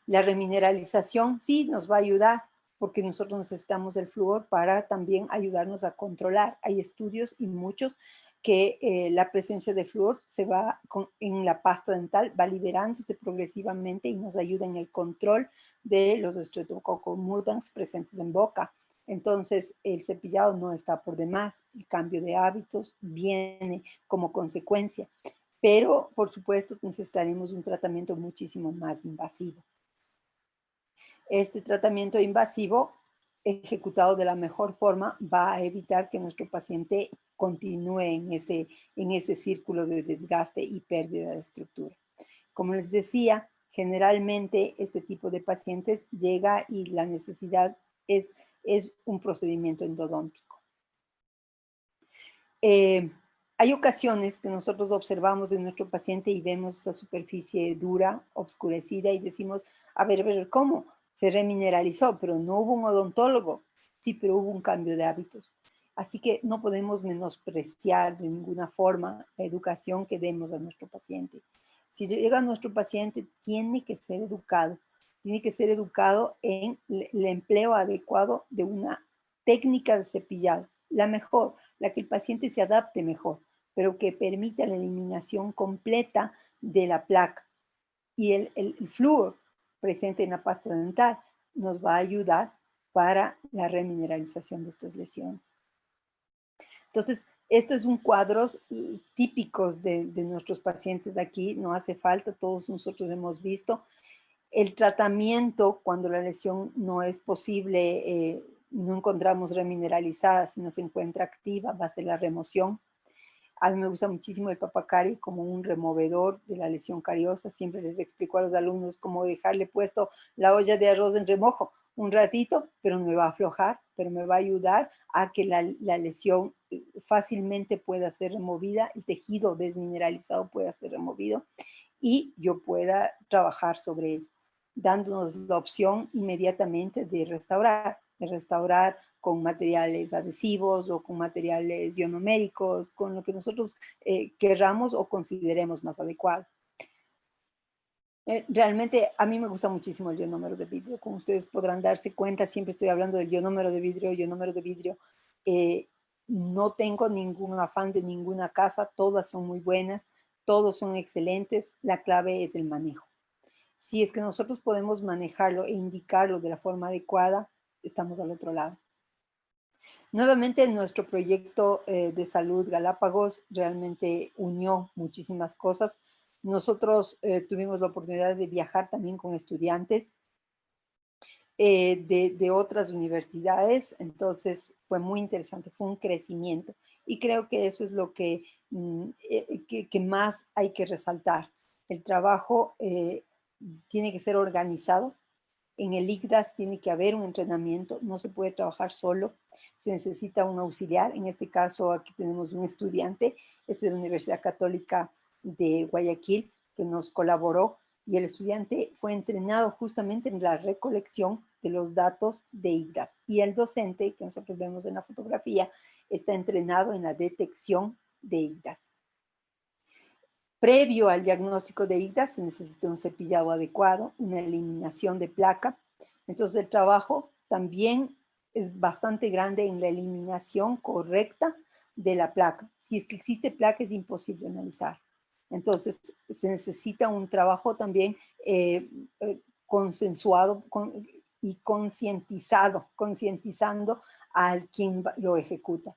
La remineralización sí nos va a ayudar porque nosotros necesitamos el flúor para también ayudarnos a controlar. Hay estudios y muchos que la presencia de flúor en la pasta dental va liberándose progresivamente y nos ayuda en el control de los Streptococcus mutans presentes en boca. Entonces, el cepillado no está por demás. El cambio de hábitos viene como consecuencia. Pero, por supuesto, necesitaremos un tratamiento muchísimo más invasivo. Este tratamiento invasivo, ejecutado de la mejor forma, va a evitar que nuestro paciente continúe en ese círculo de desgaste y pérdida de estructura. Como les decía, generalmente este tipo de pacientes llega y la necesidad es un procedimiento endodóntico. Hay ocasiones que nosotros observamos en nuestro paciente y vemos esa superficie dura, oscurecida y decimos, a ver, ¿cómo? Se remineralizó, pero no hubo un odontólogo. Sí, pero hubo un cambio de hábitos. Así que no podemos menospreciar de ninguna forma la educación que demos a nuestro paciente. Si llega nuestro paciente, tiene que ser educado. Tiene que ser educado en el empleo adecuado de una técnica de cepillado, la mejor, la que el paciente se adapte mejor, pero que permita la eliminación completa de la placa. Y el flúor presente en la pasta dental nos va a ayudar para la remineralización de estas lesiones. Entonces, estos son cuadros típicos de nuestros pacientes aquí, no hace falta, todos nosotros hemos visto. El tratamiento, cuando la lesión no es posible, no encontramos remineralizada, si no se encuentra activa, va a ser la remoción. A mí me gusta muchísimo el papacari como un removedor de la lesión cariosa. Siempre les explico a los alumnos cómo dejarle puesto la olla de arroz en remojo un ratito, pero me va a aflojar, pero me va a ayudar a que la lesión fácilmente pueda ser removida, el tejido desmineralizado pueda ser removido y yo pueda trabajar sobre eso, dándonos la opción inmediatamente de restaurar con materiales adhesivos o con materiales ionoméricos, con lo que nosotros querramos o consideremos más adecuado. Realmente a mí me gusta muchísimo el ionómero de vidrio. Como ustedes podrán darse cuenta, siempre estoy hablando del ionómero de vidrio. No tengo ningún afán de ninguna casa, todas son muy buenas, todos son excelentes, la clave es el manejo. Si es que nosotros podemos manejarlo e indicarlo de la forma adecuada, estamos al otro lado. Nuevamente, nuestro proyecto de salud Galápagos realmente unió muchísimas cosas. Nosotros tuvimos la oportunidad de viajar también con estudiantes de otras universidades, entonces fue muy interesante, fue un crecimiento. Y creo que eso es lo que más hay que resaltar. El trabajo tiene que ser organizado. En el ICDAS tiene que haber un entrenamiento, no se puede trabajar solo, se necesita un auxiliar. En este caso aquí tenemos un estudiante, es de la Universidad Católica de Guayaquil, que nos colaboró y el estudiante fue entrenado justamente en la recolección de los datos de ICDAS. Y el docente, que nosotros vemos en la fotografía, está entrenado en la detección de ICDAS. Previo al diagnóstico de ICDAS se necesita un cepillado adecuado, una eliminación de placa. Entonces el trabajo también es bastante grande en la eliminación correcta de la placa. Si es que existe placa es imposible analizar. Entonces se necesita un trabajo también consensuado y concientizando al quien lo ejecuta.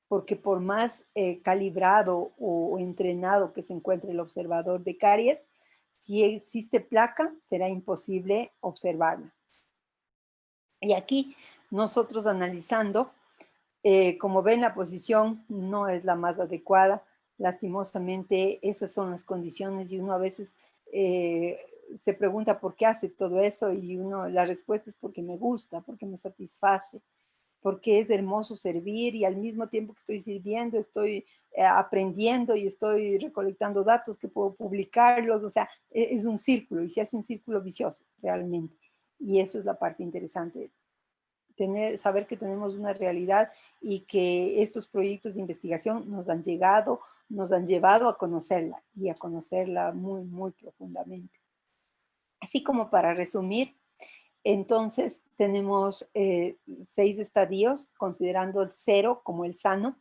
Porque por más calibrado o entrenado que se encuentre el observador de caries, si existe placa, será imposible observarla. Y aquí nosotros analizando, como ven, la posición no es la más adecuada. Lastimosamente, esas son las condiciones y uno a veces se pregunta por qué hace todo eso y la respuesta es porque me gusta, porque me satisface, porque es hermoso servir y al mismo tiempo que estoy sirviendo, estoy aprendiendo y estoy recolectando datos que puedo publicarlos. O sea, es un círculo y se hace un círculo vicioso realmente. Y eso es la parte interesante. Saber que tenemos una realidad y que estos proyectos de investigación nos han llevado a conocerla y a conocerla muy, muy profundamente. Así como para resumir, entonces tenemos 6 estadios, considerando el 0 como el sano,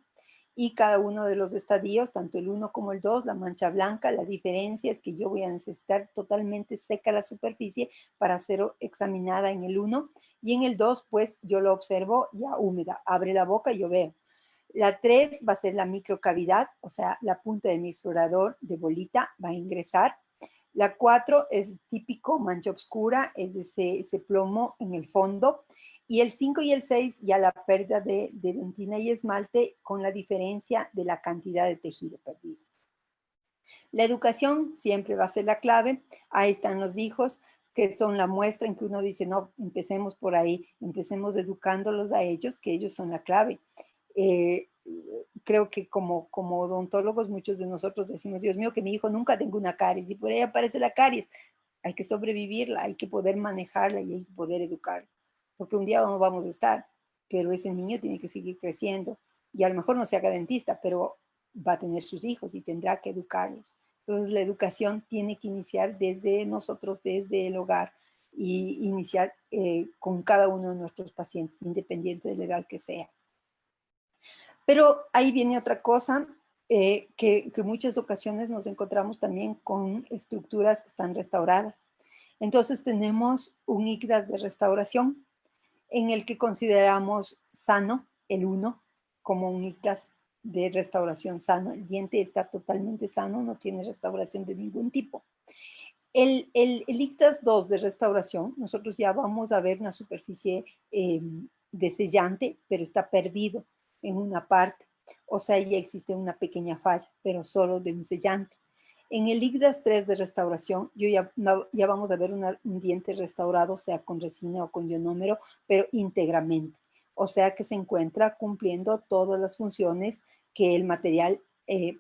y cada uno de los estadios, tanto el 1 como el 2, la mancha blanca, la diferencia es que yo voy a necesitar totalmente seca la superficie para ser examinada en el 1, y en el 2, pues yo lo observo ya húmeda, abre la boca y yo veo. La 3 va a ser la microcavidad, o sea, la punta de mi explorador de bolita va a ingresar. La 4 es típico mancha oscura, es ese plomo en el fondo. Y el 5 y el 6 ya la pérdida de dentina y esmalte con la diferencia de la cantidad de tejido perdido. La educación siempre va a ser la clave. Ahí están los hijos, que son la muestra en que uno dice, no, empecemos por ahí, empecemos educándolos a ellos, que ellos son la clave. creo que como odontólogos muchos de nosotros decimos, Dios mío, que mi hijo nunca tenga una caries, y por ahí aparece la caries. Hay que sobrevivirla, hay que poder manejarla y hay que poder educarla, porque un día no vamos a estar, pero ese niño tiene que seguir creciendo y a lo mejor no se haga dentista, pero va a tener sus hijos y tendrá que educarlos. Entonces la educación tiene que iniciar desde nosotros, desde el hogar, y iniciar con cada uno de nuestros pacientes, independiente de la edad que sea. Pero ahí viene otra cosa, que muchas ocasiones nos encontramos también con estructuras que están restauradas. Entonces tenemos un ICDAS de restauración en el que consideramos sano el 1 como un ICDAS de restauración sano. El diente está totalmente sano, no tiene restauración de ningún tipo. El ICDAS 2 de restauración, nosotros ya vamos a ver una superficie de sellante, pero está perdido en una parte. O sea, ya existe una pequeña falla, pero solo de un sellante. En el ICDAS 3 de restauración, ya vamos a ver un diente restaurado, sea con resina o con ionómero, pero íntegramente. O sea que se encuentra cumpliendo todas las funciones que el material,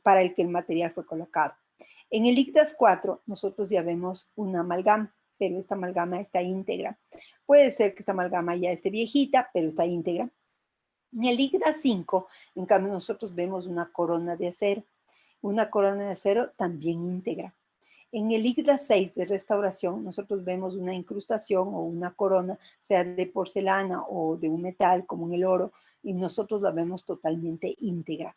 para el que el material fue colocado. En el ICDAS 4, nosotros ya vemos una amalgama, pero esta amalgama está íntegra. Puede ser que esta amalgama ya esté viejita, pero está íntegra. En el ICDAS 5, en cambio, nosotros vemos una corona de acero. Una corona de acero también íntegra. En el ICDAS 6 de restauración, nosotros vemos una incrustación o una corona, sea de porcelana o de un metal, como en el oro, y nosotros la vemos totalmente íntegra.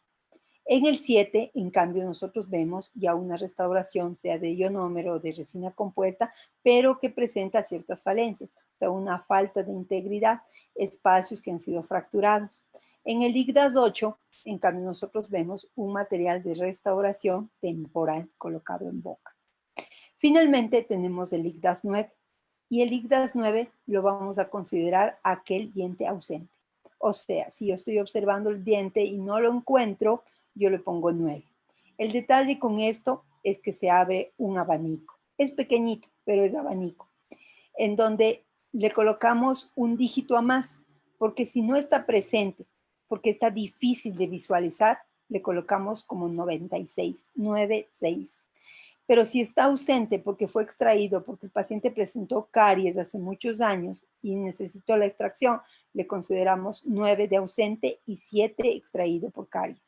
En el 7, en cambio, nosotros vemos ya una restauración, sea de ionómero o de resina compuesta, pero que presenta ciertas falencias, o sea, una falta de integridad, espacios que han sido fracturados. En el ICDAS 8, en cambio, nosotros vemos un material de restauración temporal colocado en boca. Finalmente, tenemos el ICDAS 9, y el ICDAS 9 lo vamos a considerar aquel diente ausente. O sea, si yo estoy observando el diente y no lo encuentro, yo le pongo 9. El detalle con esto es que se abre un abanico. Es pequeñito, pero es abanico, en donde le colocamos un dígito a más, porque si no está presente, porque está difícil de visualizar, le colocamos como 96, 96. Pero si está ausente porque fue extraído, porque el paciente presentó caries hace muchos años y necesitó la extracción, le consideramos 9 de ausente y 7 extraído por caries.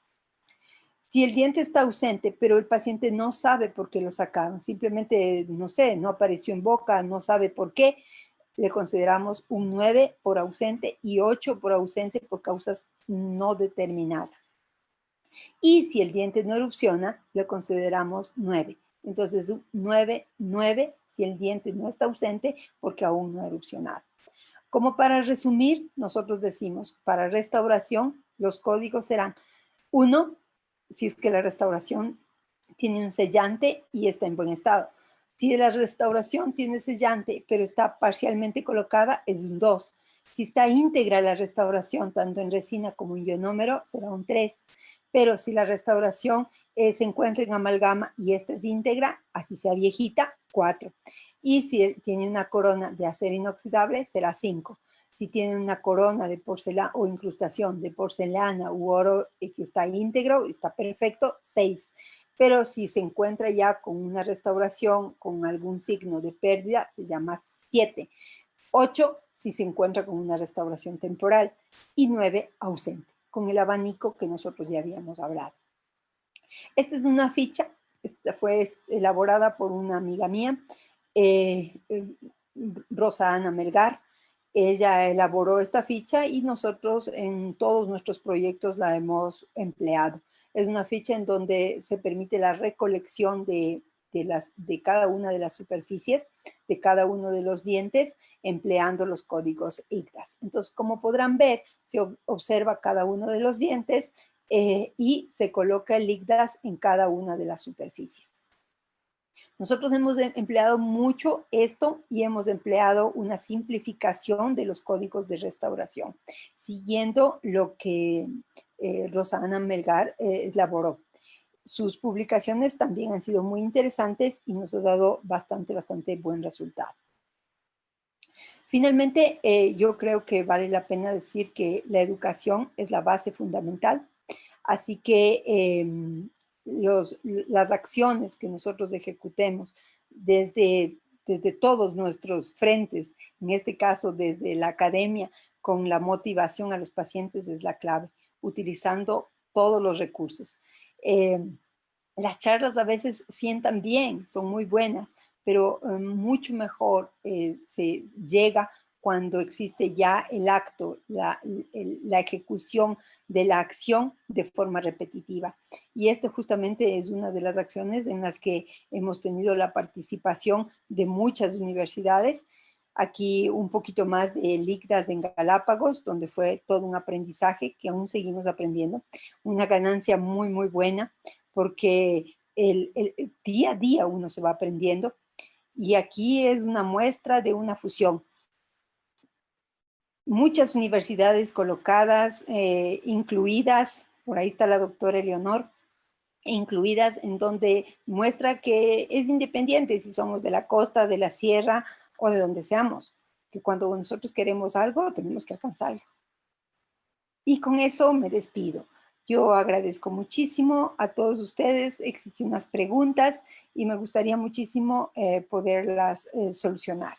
Si el diente está ausente, pero el paciente no sabe por qué lo sacaron, simplemente, no sé, no apareció en boca, no sabe por qué, le consideramos un 9 por ausente y 8 por ausente por causas no determinadas. Y si el diente no erupciona, le consideramos 9. Entonces, 9, 9 si el diente no está ausente porque aún no ha erupcionado. Como para resumir, nosotros decimos, para restauración, los códigos serán 1, si es que la restauración tiene un sellante y está en buen estado. Si la restauración tiene sellante, pero está parcialmente colocada, es un 2. Si está íntegra la restauración, tanto en resina como en ionómero, será un 3. Pero si la restauración se encuentra en amalgama y esta es íntegra, así sea viejita, 4. Y si tiene una corona de acero inoxidable, será 5. Si tiene una corona de porcelana o incrustación de porcelana u oro que está íntegro, está perfecto, 6. Pero si se encuentra ya con una restauración con algún signo de pérdida, se llama 7. 8 si se encuentra con una restauración temporal y 9 ausente, con el abanico que nosotros ya habíamos hablado. Esta es una ficha, esta fue elaborada por una amiga mía, Rosa Ana Melgar. Ella elaboró esta ficha y nosotros en todos nuestros proyectos la hemos empleado. Es una ficha en donde se permite la recolección de cada una de las superficies, de cada uno de los dientes, empleando los códigos ICDAS. Entonces, como podrán ver, se observa cada uno de los dientes y se coloca el ICDAS en cada una de las superficies. Nosotros hemos empleado mucho esto y hemos empleado una simplificación de los códigos de restauración, siguiendo lo que Rosa Ana Melgar elaboró. Sus publicaciones también han sido muy interesantes y nos ha dado bastante buen resultado. Finalmente, yo creo que vale la pena decir que la educación es la base fundamental. Así que las acciones que nosotros ejecutemos desde todos nuestros frentes, en este caso desde la academia, con la motivación a los pacientes es la clave, utilizando todos los recursos. Las charlas a veces sientan bien, son muy buenas, pero mucho mejor se llega cuando existe ya el acto, la ejecución de la acción de forma repetitiva. Y esta justamente es una de las acciones en las que hemos tenido la participación de muchas universidades. Aquí un poquito más de LICDAS en Galápagos, donde fue todo un aprendizaje que aún seguimos aprendiendo. Una ganancia muy, muy buena, porque el día a día uno se va aprendiendo. Y aquí es una muestra de una fusión. Muchas universidades colocadas, incluidas, por ahí está la doctora Eleonor, incluidas en donde muestra que es independiente si somos de la costa, de la sierra o de donde seamos, que cuando nosotros queremos algo tenemos que alcanzarlo. Y con eso me despido. Yo agradezco muchísimo a todos ustedes, existen unas preguntas y me gustaría muchísimo poderlas solucionar.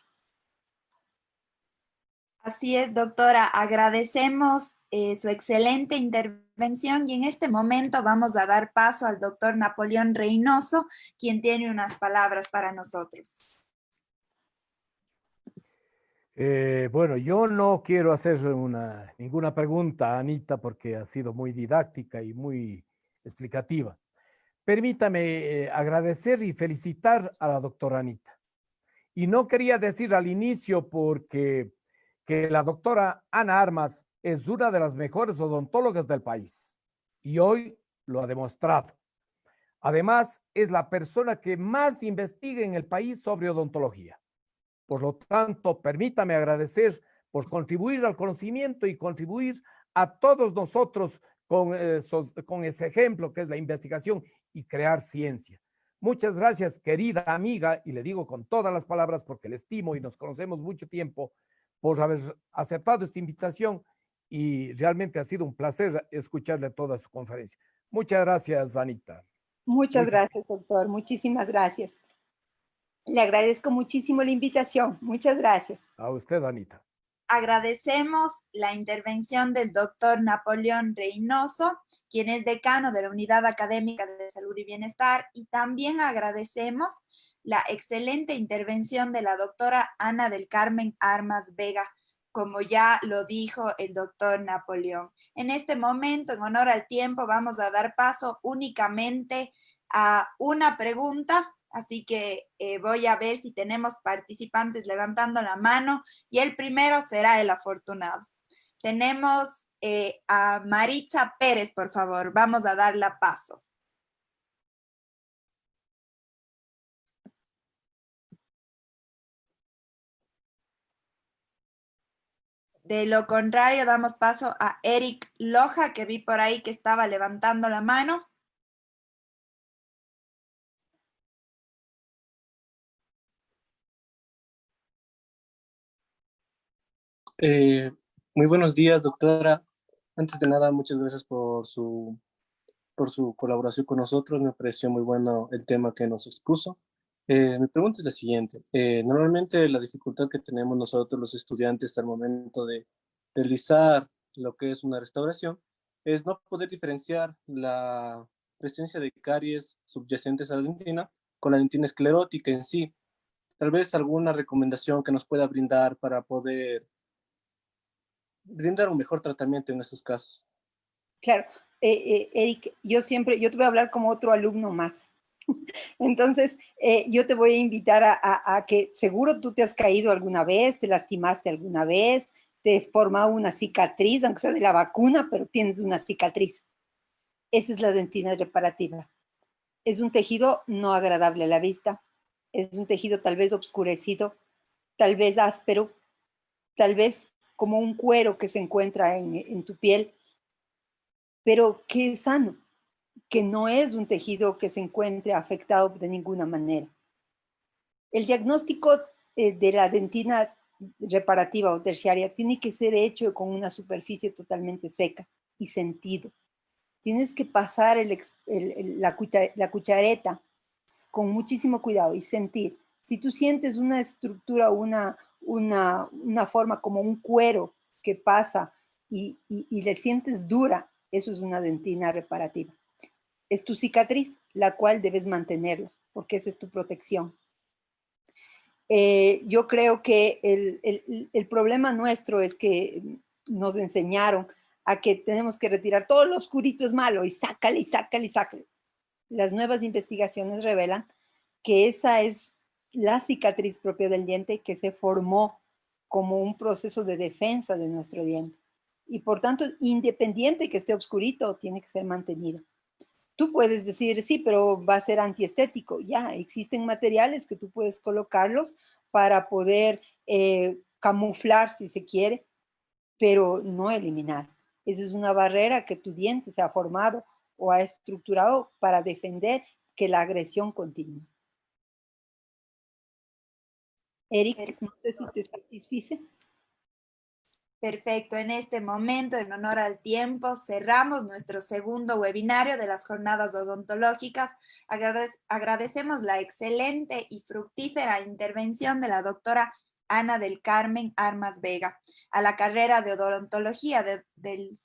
Así es, doctora. Agradecemos su excelente intervención y en este momento vamos a dar paso al doctor Napoleón Reynoso, quien tiene unas palabras para nosotros. Bueno, yo no quiero hacer ninguna pregunta, Anita, porque ha sido muy didáctica y muy explicativa. Permítame agradecer y felicitar a la doctora Anita. Y no quería decir al inicio porque que la doctora Ana Armas es una de las mejores odontólogas del país y hoy lo ha demostrado. Además, es la persona que más investiga en el país sobre odontología. Por lo tanto, permítame agradecer por contribuir al conocimiento y contribuir a todos nosotros con ese ejemplo que es la investigación y crear ciencia. Muchas gracias, querida amiga, y le digo con todas las palabras porque le estimo y nos conocemos mucho tiempo, por haber aceptado esta invitación y realmente ha sido un placer escucharle toda su conferencia. Muchas gracias, Anita. Muchas gracias, doctor. Muchísimas gracias. Le agradezco muchísimo la invitación. Muchas gracias. A usted, Anita. Agradecemos la intervención del doctor Napoleón Reynoso, quien es decano de la Unidad Académica de Salud y Bienestar, y también agradecemos la excelente intervención de la doctora Ana del Carmen Armas Vega, como ya lo dijo el doctor Napoleón. En este momento, en honor al tiempo, vamos a dar paso únicamente a una pregunta. Así que voy a ver si tenemos participantes levantando la mano y el primero será el afortunado. Tenemos a Maritza Pérez, por favor. Vamos a darle paso. De lo contrario, damos paso a Eric Loja, que vi por ahí que estaba levantando la mano. Muy buenos días, doctora. Antes de nada, muchas gracias por su colaboración con nosotros. Me pareció muy bueno el tema que nos expuso. Mi pregunta es la siguiente. Normalmente la dificultad que tenemos nosotros los estudiantes al momento de realizar lo que es una restauración es no poder diferenciar la presencia de caries subyacentes a la dentina con la dentina esclerótica en sí. Tal vez alguna recomendación que nos pueda brindar para poder brindar un mejor tratamiento en estos casos. Claro, Eric, yo te voy a hablar como otro alumno más. Entonces, yo te voy a invitar a que seguro tú te has caído alguna vez, te lastimaste alguna vez, te formado una cicatriz, aunque sea de la vacuna, pero tienes una cicatriz. Esa es la dentina reparativa. Es un tejido no agradable a la vista, es un tejido tal vez oscurecido, tal vez áspero, tal vez como un cuero que se encuentra en tu piel, pero que es sano, que no es un tejido que se encuentre afectado de ninguna manera. El diagnóstico de la dentina reparativa o terciaria tiene que ser hecho con una superficie totalmente seca y sentido. tienes que pasar la cuchareta con muchísimo cuidado y sentir. Si tú sientes una estructura, una forma como un cuero que pasa y le sientes dura, eso es una dentina reparativa. Es tu cicatriz, la cual debes mantenerla, porque esa es tu protección. Yo creo que el problema nuestro es que nos enseñaron a que tenemos que retirar todo lo oscurito es malo y sácale y sácale y sácale. Las nuevas investigaciones revelan que esa es la cicatriz propia del diente que se formó como un proceso de defensa de nuestro diente. Y por tanto, independiente que esté oscurito, tiene que ser mantenido. Tú puedes decir, sí, pero va a ser antiestético. Ya, existen materiales que tú puedes colocarlos para poder camuflar, si se quiere, pero no eliminar. Esa es una barrera que tu diente se ha formado o ha estructurado para defender que la agresión continúe. Eric, no sé si te satisfice. Perfecto, en este momento, en honor al tiempo, cerramos nuestro segundo webinario de las jornadas odontológicas. Agradecemos la excelente y fructífera intervención de la doctora Ana del Carmen Armas Vega, a la carrera de odontología de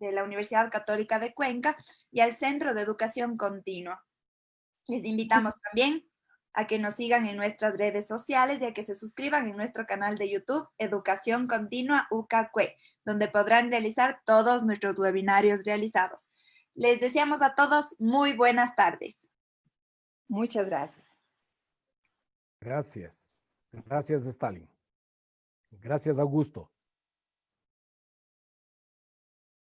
la Universidad Católica de Cuenca y al Centro de Educación Continua. Les invitamos también a que nos sigan en nuestras redes sociales y a que se suscriban en nuestro canal de YouTube Educación Continua UCACUE, donde podrán realizar todos nuestros webinarios realizados. Les deseamos a todos muy buenas tardes. Muchas gracias. Gracias. Gracias, Stalin. Gracias, Augusto.